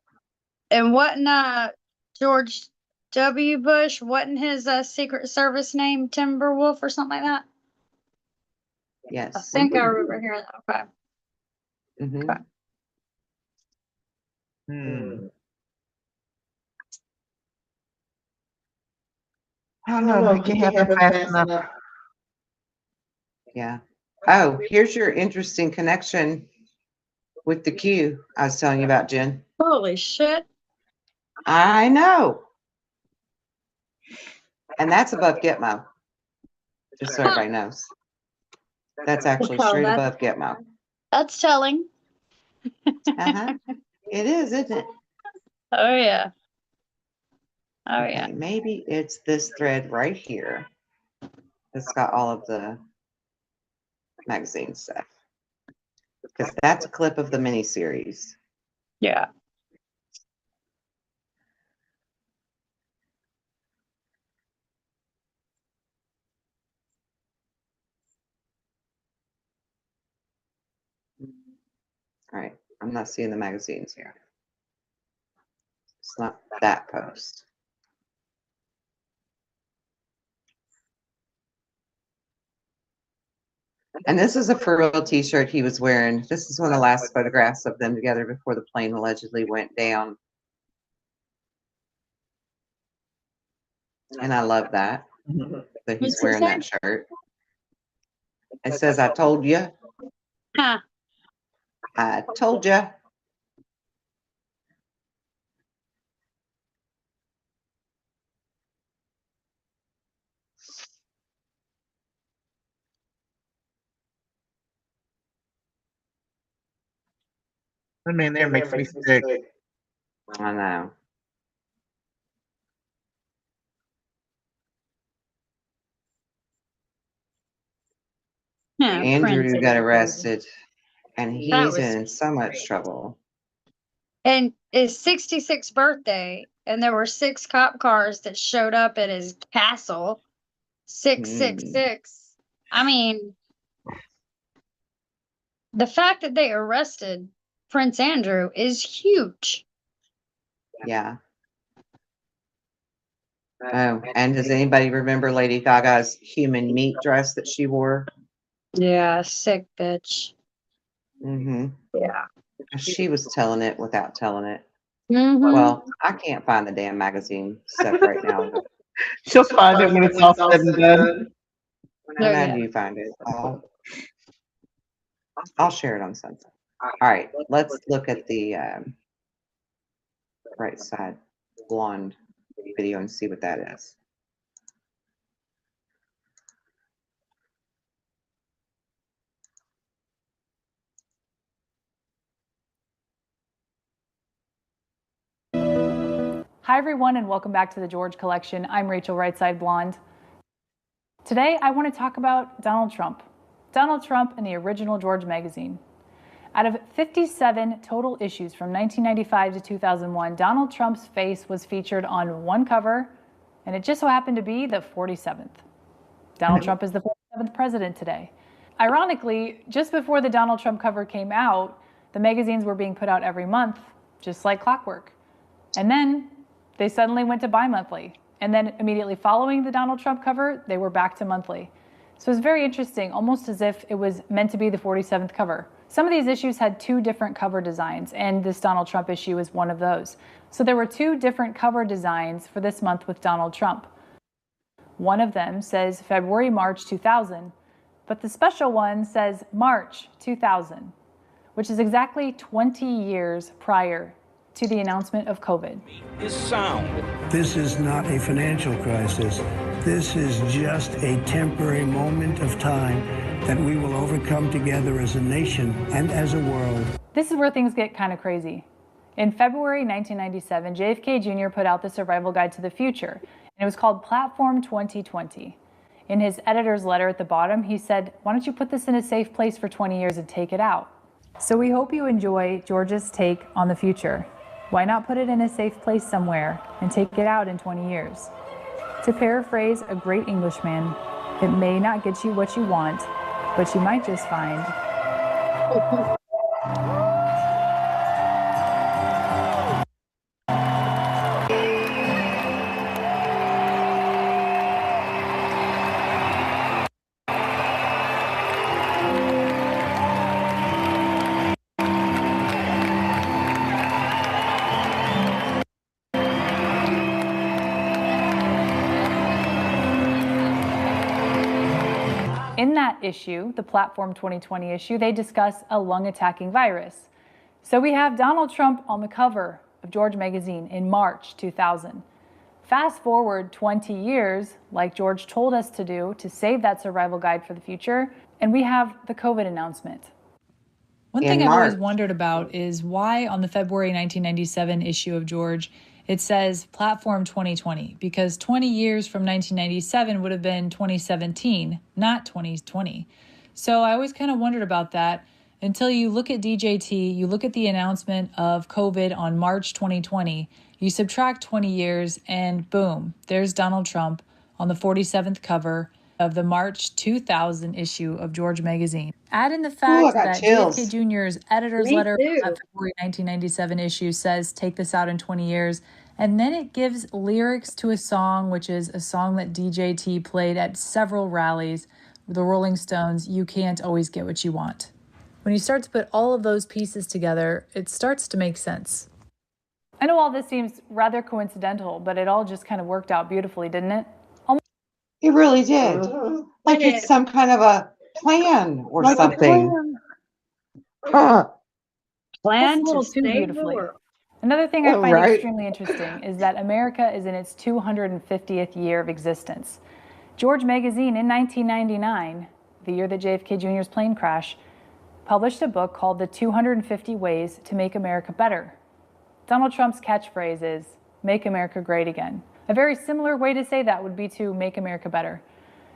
And wasn't George W. Bush, wasn't his Secret Service name Timberwolf or something like that? I Yes. think I remember hearing that. Okay. Mhm. Okay. I don't know if they can happen fast enough. Yeah. Oh, here's your interesting connection with the Q I was telling you about, Jen. Holy shit. I know. And that's above Gitmo. Just so everybody knows. That's actually Wow, straight that's- above Gitmo. That's telling. Uh-huh. It is, isn't it? Oh yeah. Oh Okay, yeah. maybe it's this thread right here that's got all of the magazine stuff. Because that's a clip of the miniseries. Yeah. All right, I'm not seeing the magazines here. It's not that post. And this is a For Real t-shirt he was wearing. This is one of the last photographs of them together before the plane allegedly went down. And I love that he's What's it wearing say? that shirt. It says, I told you. Huh. I told you. I mean, there makes me sick. I know. Yeah, Andrew Prince. got arrested, and That he's was- in so much trouble. And his 66th birthday, and there were 6 cop cars that showed up at his castle. 666. I mean, the fact that they arrested Prince Andrew is huge. Yeah. Oh, and does anybody remember Lady Gaga's human meat dress that she wore? Yeah, sick bitch. Mm-hmm. Yeah. She was telling it without telling it. Mm-hmm. Well, I can't find the damn magazine stuff right now. But She'll find it when it's all said and done. when I do find it, I'll share it on something. All right, let's look at the right side blonde video and see what that is. Hi, everyone, and welcome back to the George Collection. I'm Rachel Rightside Blonde. Today, I want to talk about Donald Trump. Donald Trump and the original George magazine. Out of 57 total issues from 1995 to 2001, Donald Trump's face was featured on one cover, and it just so happened to be the 47th. Donald Trump is the 47th president today. Ironically, just before the Donald Trump cover came out, the magazines were being put out every month, just like clockwork. And then they suddenly went to bi-monthly. And then immediately following the Donald Trump cover, they were back to monthly. So it's very interesting, almost as if it was meant to be the 47th cover. Some of these issues had 2 different cover designs, and this Donald Trump issue is one of those. So there were 2 different cover designs for this month with Donald Trump. One of them says February-March 2000, but the special one says March 2000, which is exactly 20 years prior to the announcement of COVID. Is sound. This is not a financial crisis. This is just a temporary moment of time that we will overcome together as a nation and as a world. This is where things get kind of crazy. In February 1997, JFK Jr. put out the Survival Guide to the Future, and it was called Platform 2020. In his editor's letter at the bottom, he said, "Why don't you put this in a safe place for 20 years and take it out?" So we hope you enjoy George's take on the future. Why not put it in a safe place somewhere and take it out in 20 years? To paraphrase a great Englishman, it may not get you what you want, but you might just find. In that issue, the Platform 2020 issue, they discuss a lung-attacking virus. So we have Donald Trump on the cover of George magazine in March 2000. Fast forward 20 years, like George told us to do, to save that survival guide for the future, and we have the COVID announcement. One thing I've always wondered about is why on the February 1997 issue of George, it says Platform 2020, because 20 years from 1997 would have been 2017, not 2020. So I always kind of wondered about that until you look at DJT, you look at the announcement of COVID on March 2020, you subtract 20 years and boom, there's Donald Trump on the 47th cover of the March 2000 issue of George magazine. Add in the fact that JFK Jr.'s editor's letter from that February 1997 issue says, take this out in 20 years. And then it gives lyrics to a song, which is a song that DJT played at several rallies, the Rolling Stones, You Can't Always Get What You Want. When you start to put all of those pieces together, it starts to make sense. I know all this seems rather coincidental, but it all just kind of worked out beautifully, didn't it? It really did. Like it's some kind of a plan or something. Plan a little to too save beautifully. the world. Another thing I find extremely interesting is that America is in its 250th year of existence. George magazine in 1999, the year that JFK Jr.'s plane crashed, published a book called The 250 Ways to Make America Better. Donald Trump's catchphrase is, "Make America Great Again." A very similar way to say that would be to make America better.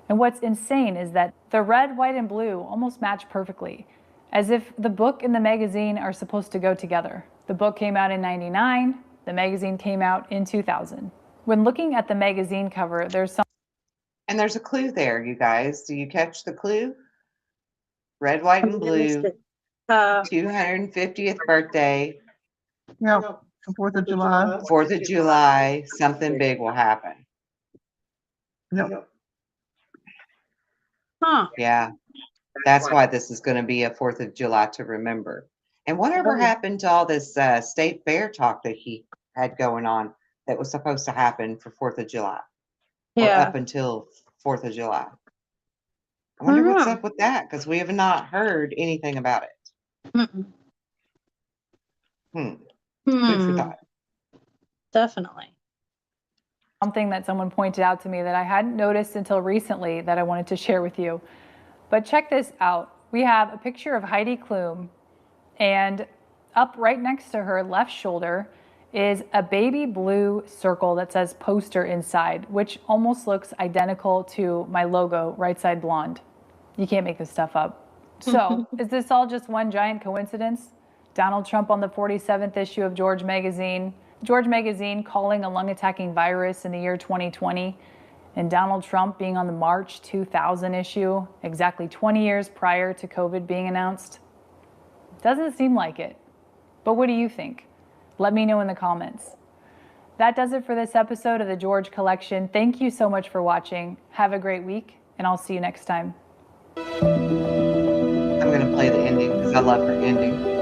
And what's insane is that the red, white, and blue almost match perfectly, as if the book and the magazine are supposed to go together. The book came out in '99, the magazine came out in 2000. When looking at the magazine cover, there's a clue there, you guys. Do you catch the clue? Red, white, and blue. 250th birthday. No, 4th of July. 4th of July, something big will happen. No. Huh. Yeah. That's why this is going to be a 4th of July to remember. And whatever happened to all this state fair talk that he had going on that was supposed to happen for 4th of July? Or up until 4th of July. I wonder what's up with that, because we have not heard anything about it. Food for thought. Definitely. something that someone pointed out to me that I hadn't noticed until recently that I wanted to share with you. But check this out. We have a picture of Heidi Klum, and up right next to her left shoulder is a baby blue circle that says poster inside, which almost looks identical to my logo, Right Side Blonde. You can't make this stuff up. So is this all just one giant coincidence? Donald Trump on the 47th issue of George Magazine calling a lung-attacking virus in the year 2020, and Donald Trump being on the March 2000 issue, exactly 20 years prior to COVID being announced? Doesn't seem like it. But what do you think? Let me know in the comments. That does it for this episode of the George Collection. Thank you so much for watching. Have a great week, and I'll see you next time. I'm going to play the ending because I love her ending.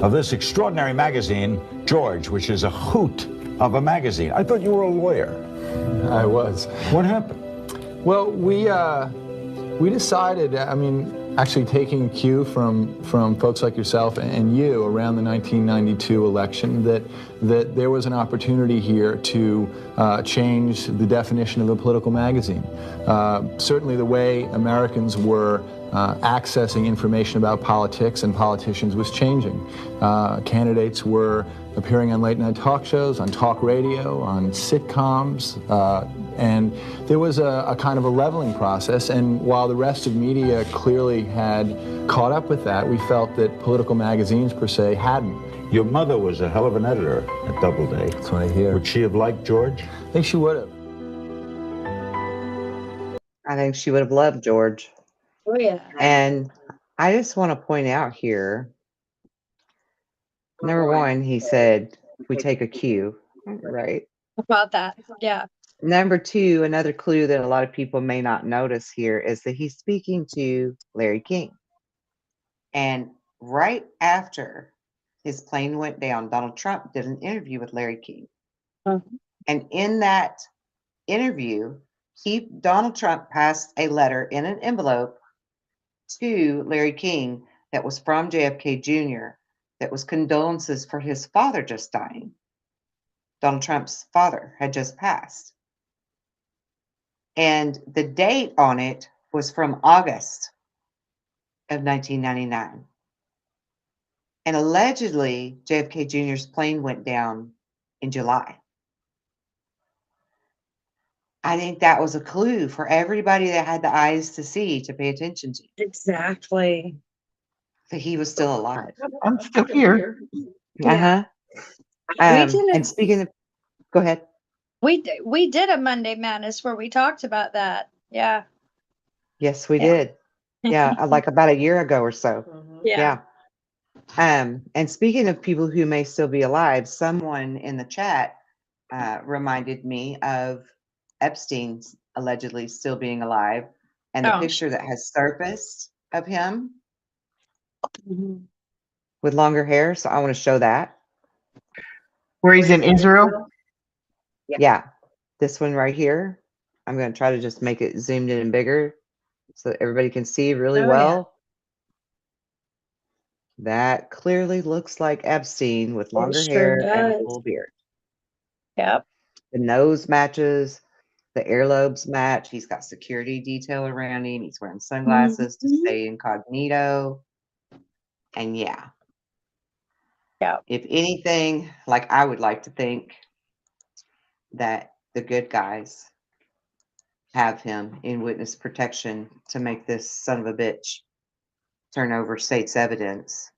Of this extraordinary magazine, George, which is a hoot of a magazine. I thought you were a lawyer. I was. What happened? Well, we decided, I mean, actually taking cue from folks like yourself and you around the 1992 election, that there was an opportunity here to change the definition of a political magazine. Certainly the way Americans were accessing information about politics and politicians was changing. Candidates were appearing on late night talk shows, on talk radio, on sitcoms, and there was a kind of a leveling process. And while the rest of media clearly had caught up with that, we felt that political magazines per se hadn't. Your mother was a hell of an editor at Doubleday. That's what I hear. Would she have liked George? I think she would have. I think she would have loved George. Oh, yeah. And I just want to point out here, number one, he said, we take a cue, right? About that. Yeah. Number two, another clue that a lot of people may not notice here is that he's speaking to Larry King. And right after his plane went down, Donald Trump did an interview with Larry King. And in that interview, Donald Trump passed a letter in an envelope to Larry King that was from JFK Jr. that was condolences for his father just dying. Donald Trump's father had just passed. And the date on it was from August of 1999. And allegedly, JFK Jr.'s plane went down in July. I think that was a clue for everybody that had the eyes to see, to pay attention to. Exactly. That he was still alive. I'm still here. Uh-huh. And speaking of, go ahead. We did a Monday Madness where we talked about that. Yeah. Yes, we did. Yeah, like about a year ago or so. Yeah. And speaking of people who may still be alive, someone in the chat reminded me of Epstein allegedly still being alive, and the picture that has surfaced of him with longer hair. So I want to show that. Where he's in Israel? Yeah, this one right here. I'm going to try to just make it zoomed in and bigger so that everybody can see really well. That clearly looks like Epstein with longer hair and a full beard. Yep. The nose matches, the earlobes match. He's got security detail around him. He's wearing sunglasses to stay incognito. And yeah. If anything, like I would like to think that the good guys have him in witness protection to make this son of a bitch turn over state's evidence.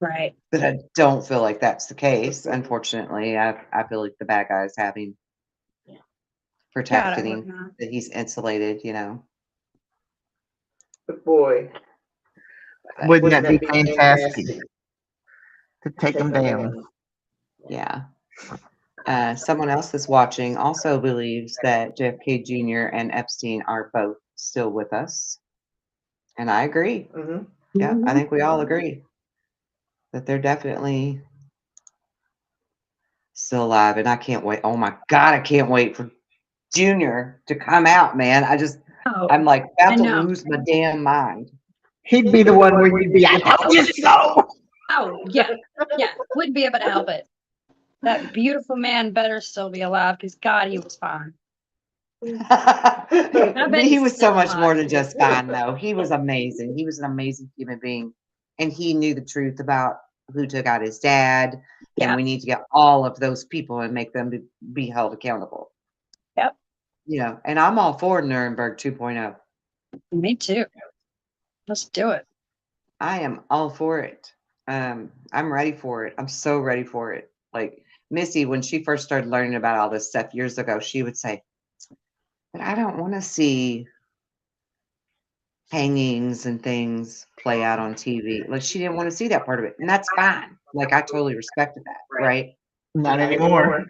Right. But I don't feel like that's the case. Unfortunately, I feel like the bad guys have him protecting him, that he's insulated, you know. But boy, wouldn't that be fantastic to take him down? Yeah. Someone else that's watching also believes that JFK Jr. and Epstein are both still with us. And I agree. Yeah, I think we all agree that they're definitely still alive. And I can't wait. Oh my God, I can't wait for Junior to come out, man. I'm like about to lose my damn mind. He'd be the one where you'd be, I told you so. Oh, yeah. Yeah. Wouldn't be able to help it. That beautiful man better still be alive because God, he was fine. He was so much more than just fine, though. He was amazing. He was an amazing human being. And he knew the truth about who took out his dad. And we need to get all of those people and make them be held accountable. Yep. You know, and I'm all for Nuremberg 2.0. Me too. Let's do it. I am all for it. I'm ready for it. I'm so ready for it. Like Missy, when she first started learning about all this stuff years ago, she would say, but I don't want to see hangings and things play out on TV. Like she didn't want to see that part of it. And that's fine. Like I totally respected that, right? Not anymore.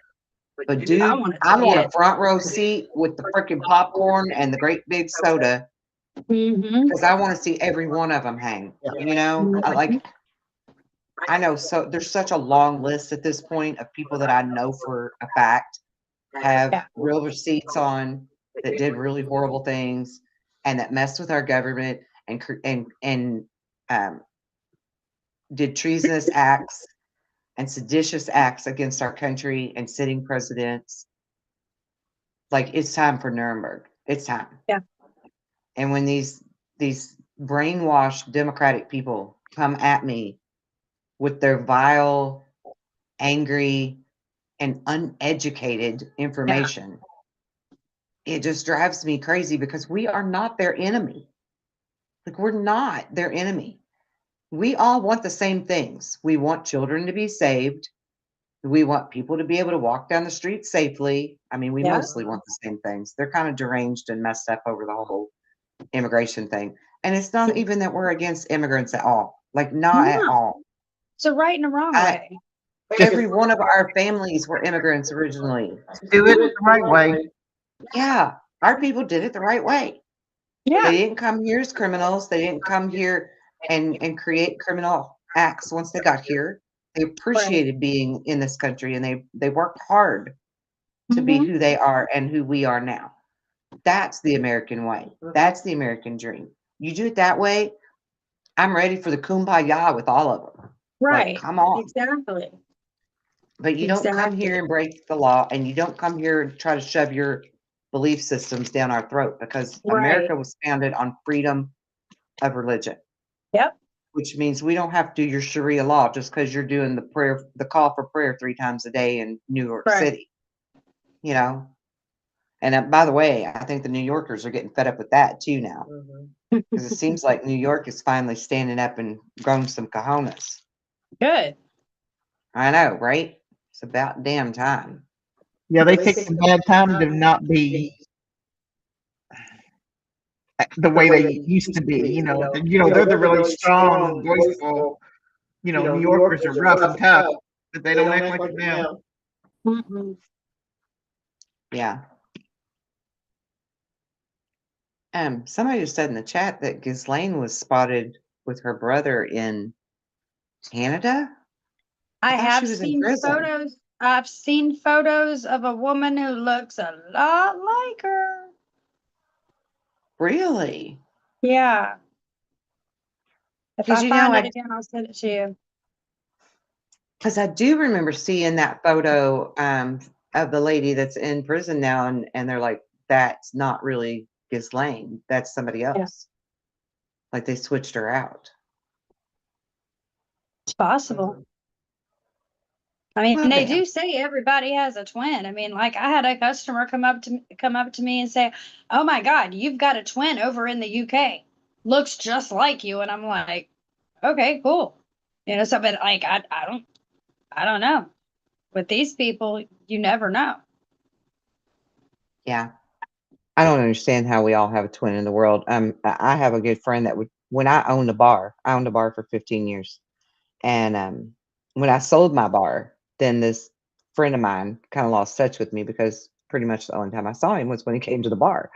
But dude, I'm on a front row seat with the freaking popcorn and the great big soda because I want to see every one of them hang. You know, I know. So there's such a long list at this point of people that I know for a fact have real receipts on, that did really horrible things and that messed with our government and did treasonous acts and seditious acts against our country and sitting presidents. Like, it's time for Nuremberg. It's time. Yeah. And when these brainwashed Democratic people come at me with their vile, angry, and uneducated information, it just drives me crazy because we are not their enemy. Like, we're not their enemy. We all want the same things. We want children to be saved. We want people to be able to walk down the street safely. I mean, we mostly want the same things. They're kind of deranged and messed up over the whole immigration thing. And it's not even that we're against immigrants at all. Like, not at all. It's a right and a wrong way. Every one of our families were immigrants originally. Do it the right way. Yeah, our people did it the right way. Yeah. They didn't come here as criminals. They didn't come here and create criminal acts once they got here. They appreciated being in this country, and they worked hard to be who they are and who we are now. That's the American way. That's the American dream. You do it that way, I'm ready for the kumbaya with all of them. Right. Like, come on. Exactly. But you don't come here and break the law, and you don't come here and try to shove your belief systems down our throat, because America was founded on freedom of religion. Yep. Which means we don't have to do your Sharia law just because you're doing the call for prayer 3 times a day in New York City. You know? And by the way, I think the New Yorkers are getting fed up with that too now. Because it seems like New York is finally standing up and growing some cojones. Good. I know, right? It's about damn time. Yeah, they take the bad time to not be the way they used to be. They're the really strong, voiceful. New Yorkers are rough and tough, but they don't act like it now. Yeah. Somebody just said in the chat that Ghislaine was spotted with her brother in Canada. I thought have she was in seen prison. photos. I've seen photos of a woman who looks a lot like her. Really? Yeah. If 'Cause I find it again, I'll send it to you. Because I do remember seeing that photo of the lady that's in prison now, and they're like, that's not really Ghislaine. That's somebody else. Like, they switched her out. It's possible. I mean, Well, they damn. do say everybody has a twin. I mean, like, I had a customer come up to me and say, "Oh my God, you've got a twin over in the UK. Looks just like you." And I'm like, "Okay, cool." So, but like, I don't know. With these people, you never know. Yeah. I don't understand how we all have a twin in the world. I have a good friend that when I owned a bar for 15 years. And when I sold my bar, then this friend of mine kind of lost touch with me, because pretty much the only time I saw him was when he came to the bar.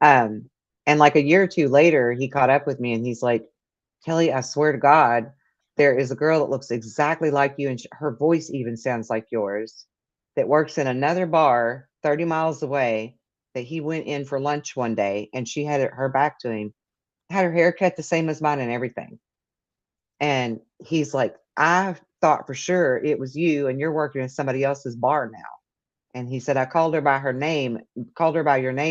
And like a year or 2 later, he caught up with me and he's like, Kelly, I swear to God, there is a girl that looks exactly like you, and her voice even sounds like yours, that works in another bar 30 miles away, that he went in for lunch one day, and she had her back to him, had her hair cut the same as mine and everything. And he's like, I thought for sure it was you, and you're working at somebody else's bar now. And he said, I called her by your name,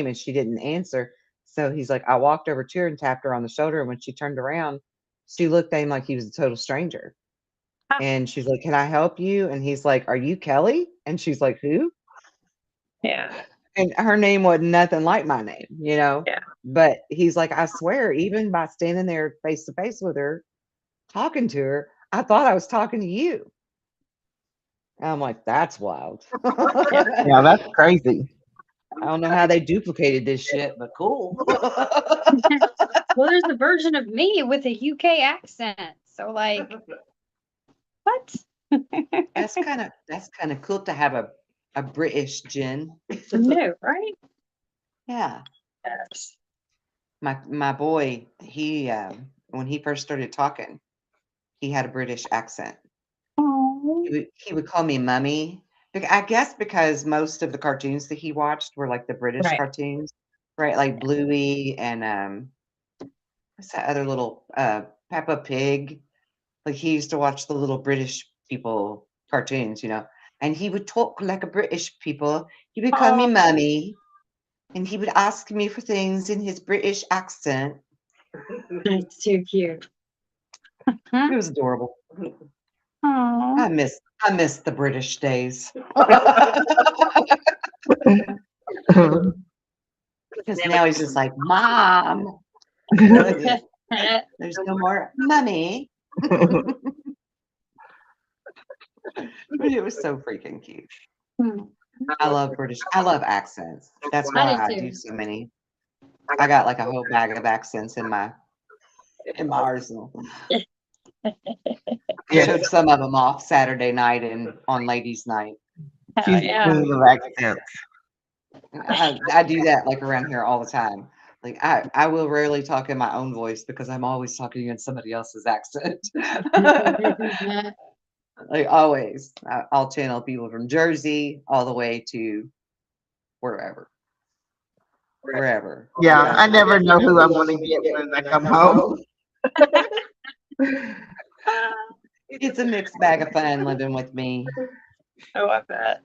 and she didn't answer. So he's like, I walked over to her and tapped her on the shoulder. And when she turned around, she looked at him like he was a total stranger. And she's like, can I help you? And he's like, are you Kelly? And she's like, who? Yeah. And her name wasn't nothing like my name, Yeah. But he's like, I swear, even by standing there face to face with her, talking to her, I thought I was talking to you. And I'm like, that's wild. Yeah, that's crazy. I don't know how they duplicated this shit, but cool. Well, there's a version of me with a UK accent. So, like, what? That's kind of cool to have a British Jen. No, right? Yeah. Yes. My boy, he when he first started talking, he had a British accent. Oh. He would call me mummy, I guess because most of the cartoons that he watched were like the British Right. cartoons, right? Like Bluey and what's that other little Peppa Pig? Like he used to watch the little British people cartoons, and he would talk like a British people. He would call me mummy, and he would ask me for things in his British accent. That's too cute. It was adorable. Aww. I miss the British days. Because now he's just like, Mom. There's no more money. But it was so freaking cute. I love accents. That's why I do so many. I got like a whole bag of accents in my arsenal. I showed some of them off Saturday night and on ladies' night. She's queen of accents. I do that like around here all the time. Like I will rarely talk in my own voice because I'm always talking in somebody else's accent. Like always, I'll channel people from Jersey all the way to wherever. Yeah, I never know who I'm going to get when I come home. It's a mixed bag of fun living with me. Oh, I bet.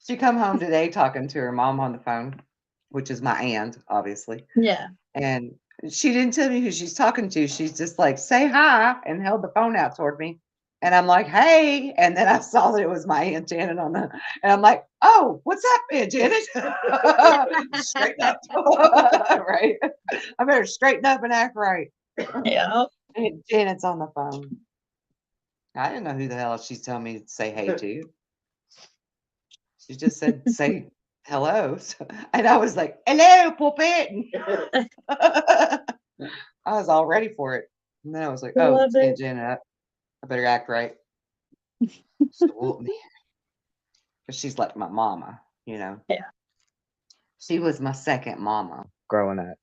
She come home today talking to her mom on the phone, which is my aunt, obviously. Yeah. And she didn't tell me who she's talking to. She's just like, say hi, and held the phone out toward me. And I'm like, hey. And then I saw that it was my Aunt Janet and I'm like, oh, what's up, Aunt Janet? Straighten up. Right? I better straighten up and act right. Yeah. Aunt Janet's on the phone. I didn't know who the hell she's telling me to say hey to. She just said, say hello. And I was like, hello, puppet. I was all ready for it. And then I was like, oh, it's Aunt Janet. I better act right. So whoop me. Because she's like my mama, Yeah. She was my second mama growing up.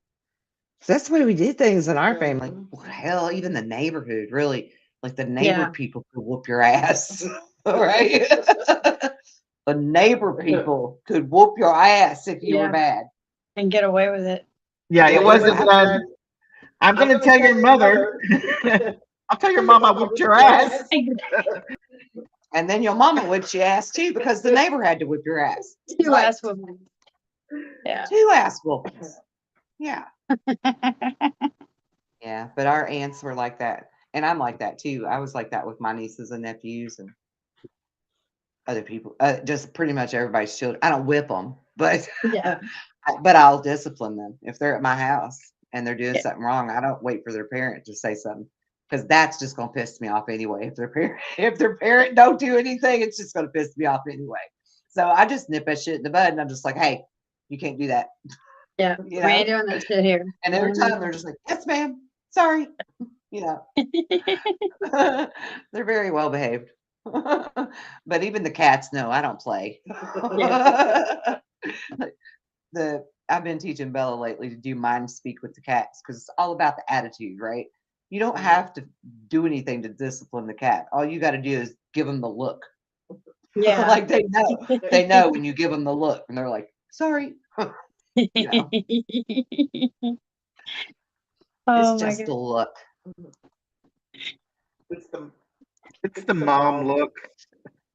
So that's the way we did things in our family. Well, hell, even the neighborhood, really. Like the neighbor people could whoop your ass. Right? The neighbor people could whoop your ass if you were bad. And get away with it. Yeah, it wasn't I'm going to tell your mother. I'll tell your mom I whooped your ass. And then your mama whipped your ass too because the neighbor had to whip your ass. Two ass whoopings. Yeah. 2 ass whoopings. Yeah. Yeah, but our aunts were like that. And I'm like that too. I was like that with my nieces and nephews and other people. Just pretty much everybody's children. I don't whip them, but but I'll discipline them if they're at my house and they're doing something wrong. I don't wait for their parent to say something because that's just gonna piss me off anyway. If their parent don't do anything, it's just gonna piss me off anyway. So I just nip that shit in the bud and I'm just like, hey, you can't do that. Yeah, we ain't doing that shit here. And every time they're just like, yes, ma'am. Sorry. They're very well behaved. But even the cats know I don't play. I've been teaching Bella lately to do mind speak with the cats because it's all about the attitude, right? You don't have to do anything to discipline the cat. All you got to do is give them the look. Yeah. Like they know when you give them the look and they're like, sorry. It's just a look. It's the mom look.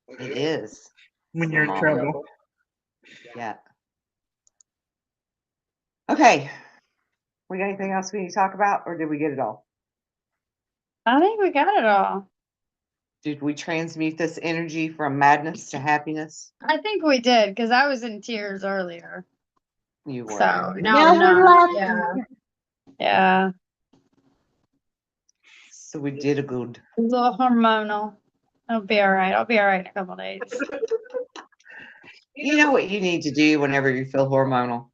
It is. When you're in trouble. Yeah. Okay. We got anything else we need to talk about, or did we get it all? I think we got it all. Did we transmute this energy from madness to happiness? I think we did, because I was in tears earlier. You were. So now we're laughing. Yeah. So we did a good. A little hormonal. I'll be all right. I'll be all right in a couple days. You know what you need to do whenever you feel hormonal?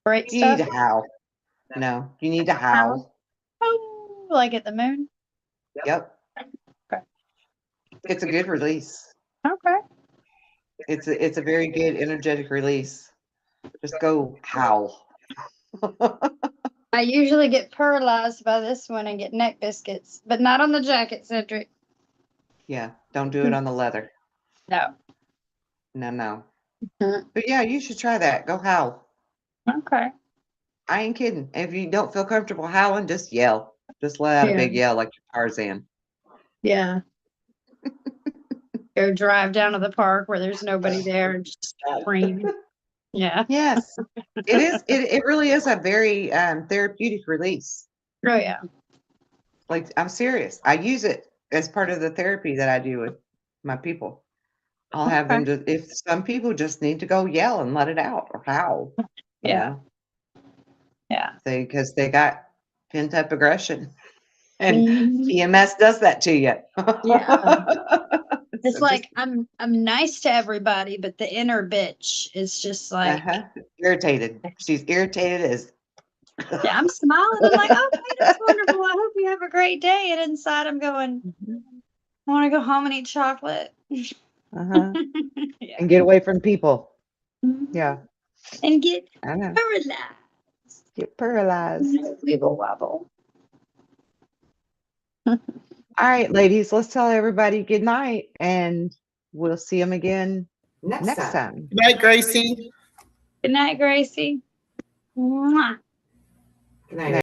Break You stuff? need to howl. No, you need to howl. Oh, like at the moon? Yep. Okay. It's a good release. Okay. It's a very good energetic release. Just go howl. I usually get paralyzed by this one and get neck biscuits, but not on the jacket, Cedric. Yeah, don't do it on the leather. No. No. Mhm. But yeah, you should try that. Go howl. Okay. I ain't kidding. If you don't feel comfortable howling, just yell. Just let out a big yell like you're Tarzan. Yeah. Go drive down to the park where there's nobody there and just scream. Yeah. Yes. It is. It really is a very therapeutic release. Oh yeah. Like, I'm serious. I use it as part of the therapy that I do with my people. I'll have them just, if some people just need to go yell and let it out or howl. You know? Yeah. Because they got pent up aggression. And Mhm. PMS does that to you. Yeah. It's So like I'm nice to everybody, but the inner bitch is just like irritated. She's irritated as yeah, I'm smiling. I'm like, okay, that's wonderful. I hope you have a great day. And inside I'm going, I want to go home and eat chocolate. and Yeah. get away from people. Yeah. And get I know. paralyzed. Get paralyzed. Wibble wobble. All right, ladies, let's tell everybody good night, and we'll see them again next time. Good night, Gracie. Good night, Gracie. Mwah. Good night.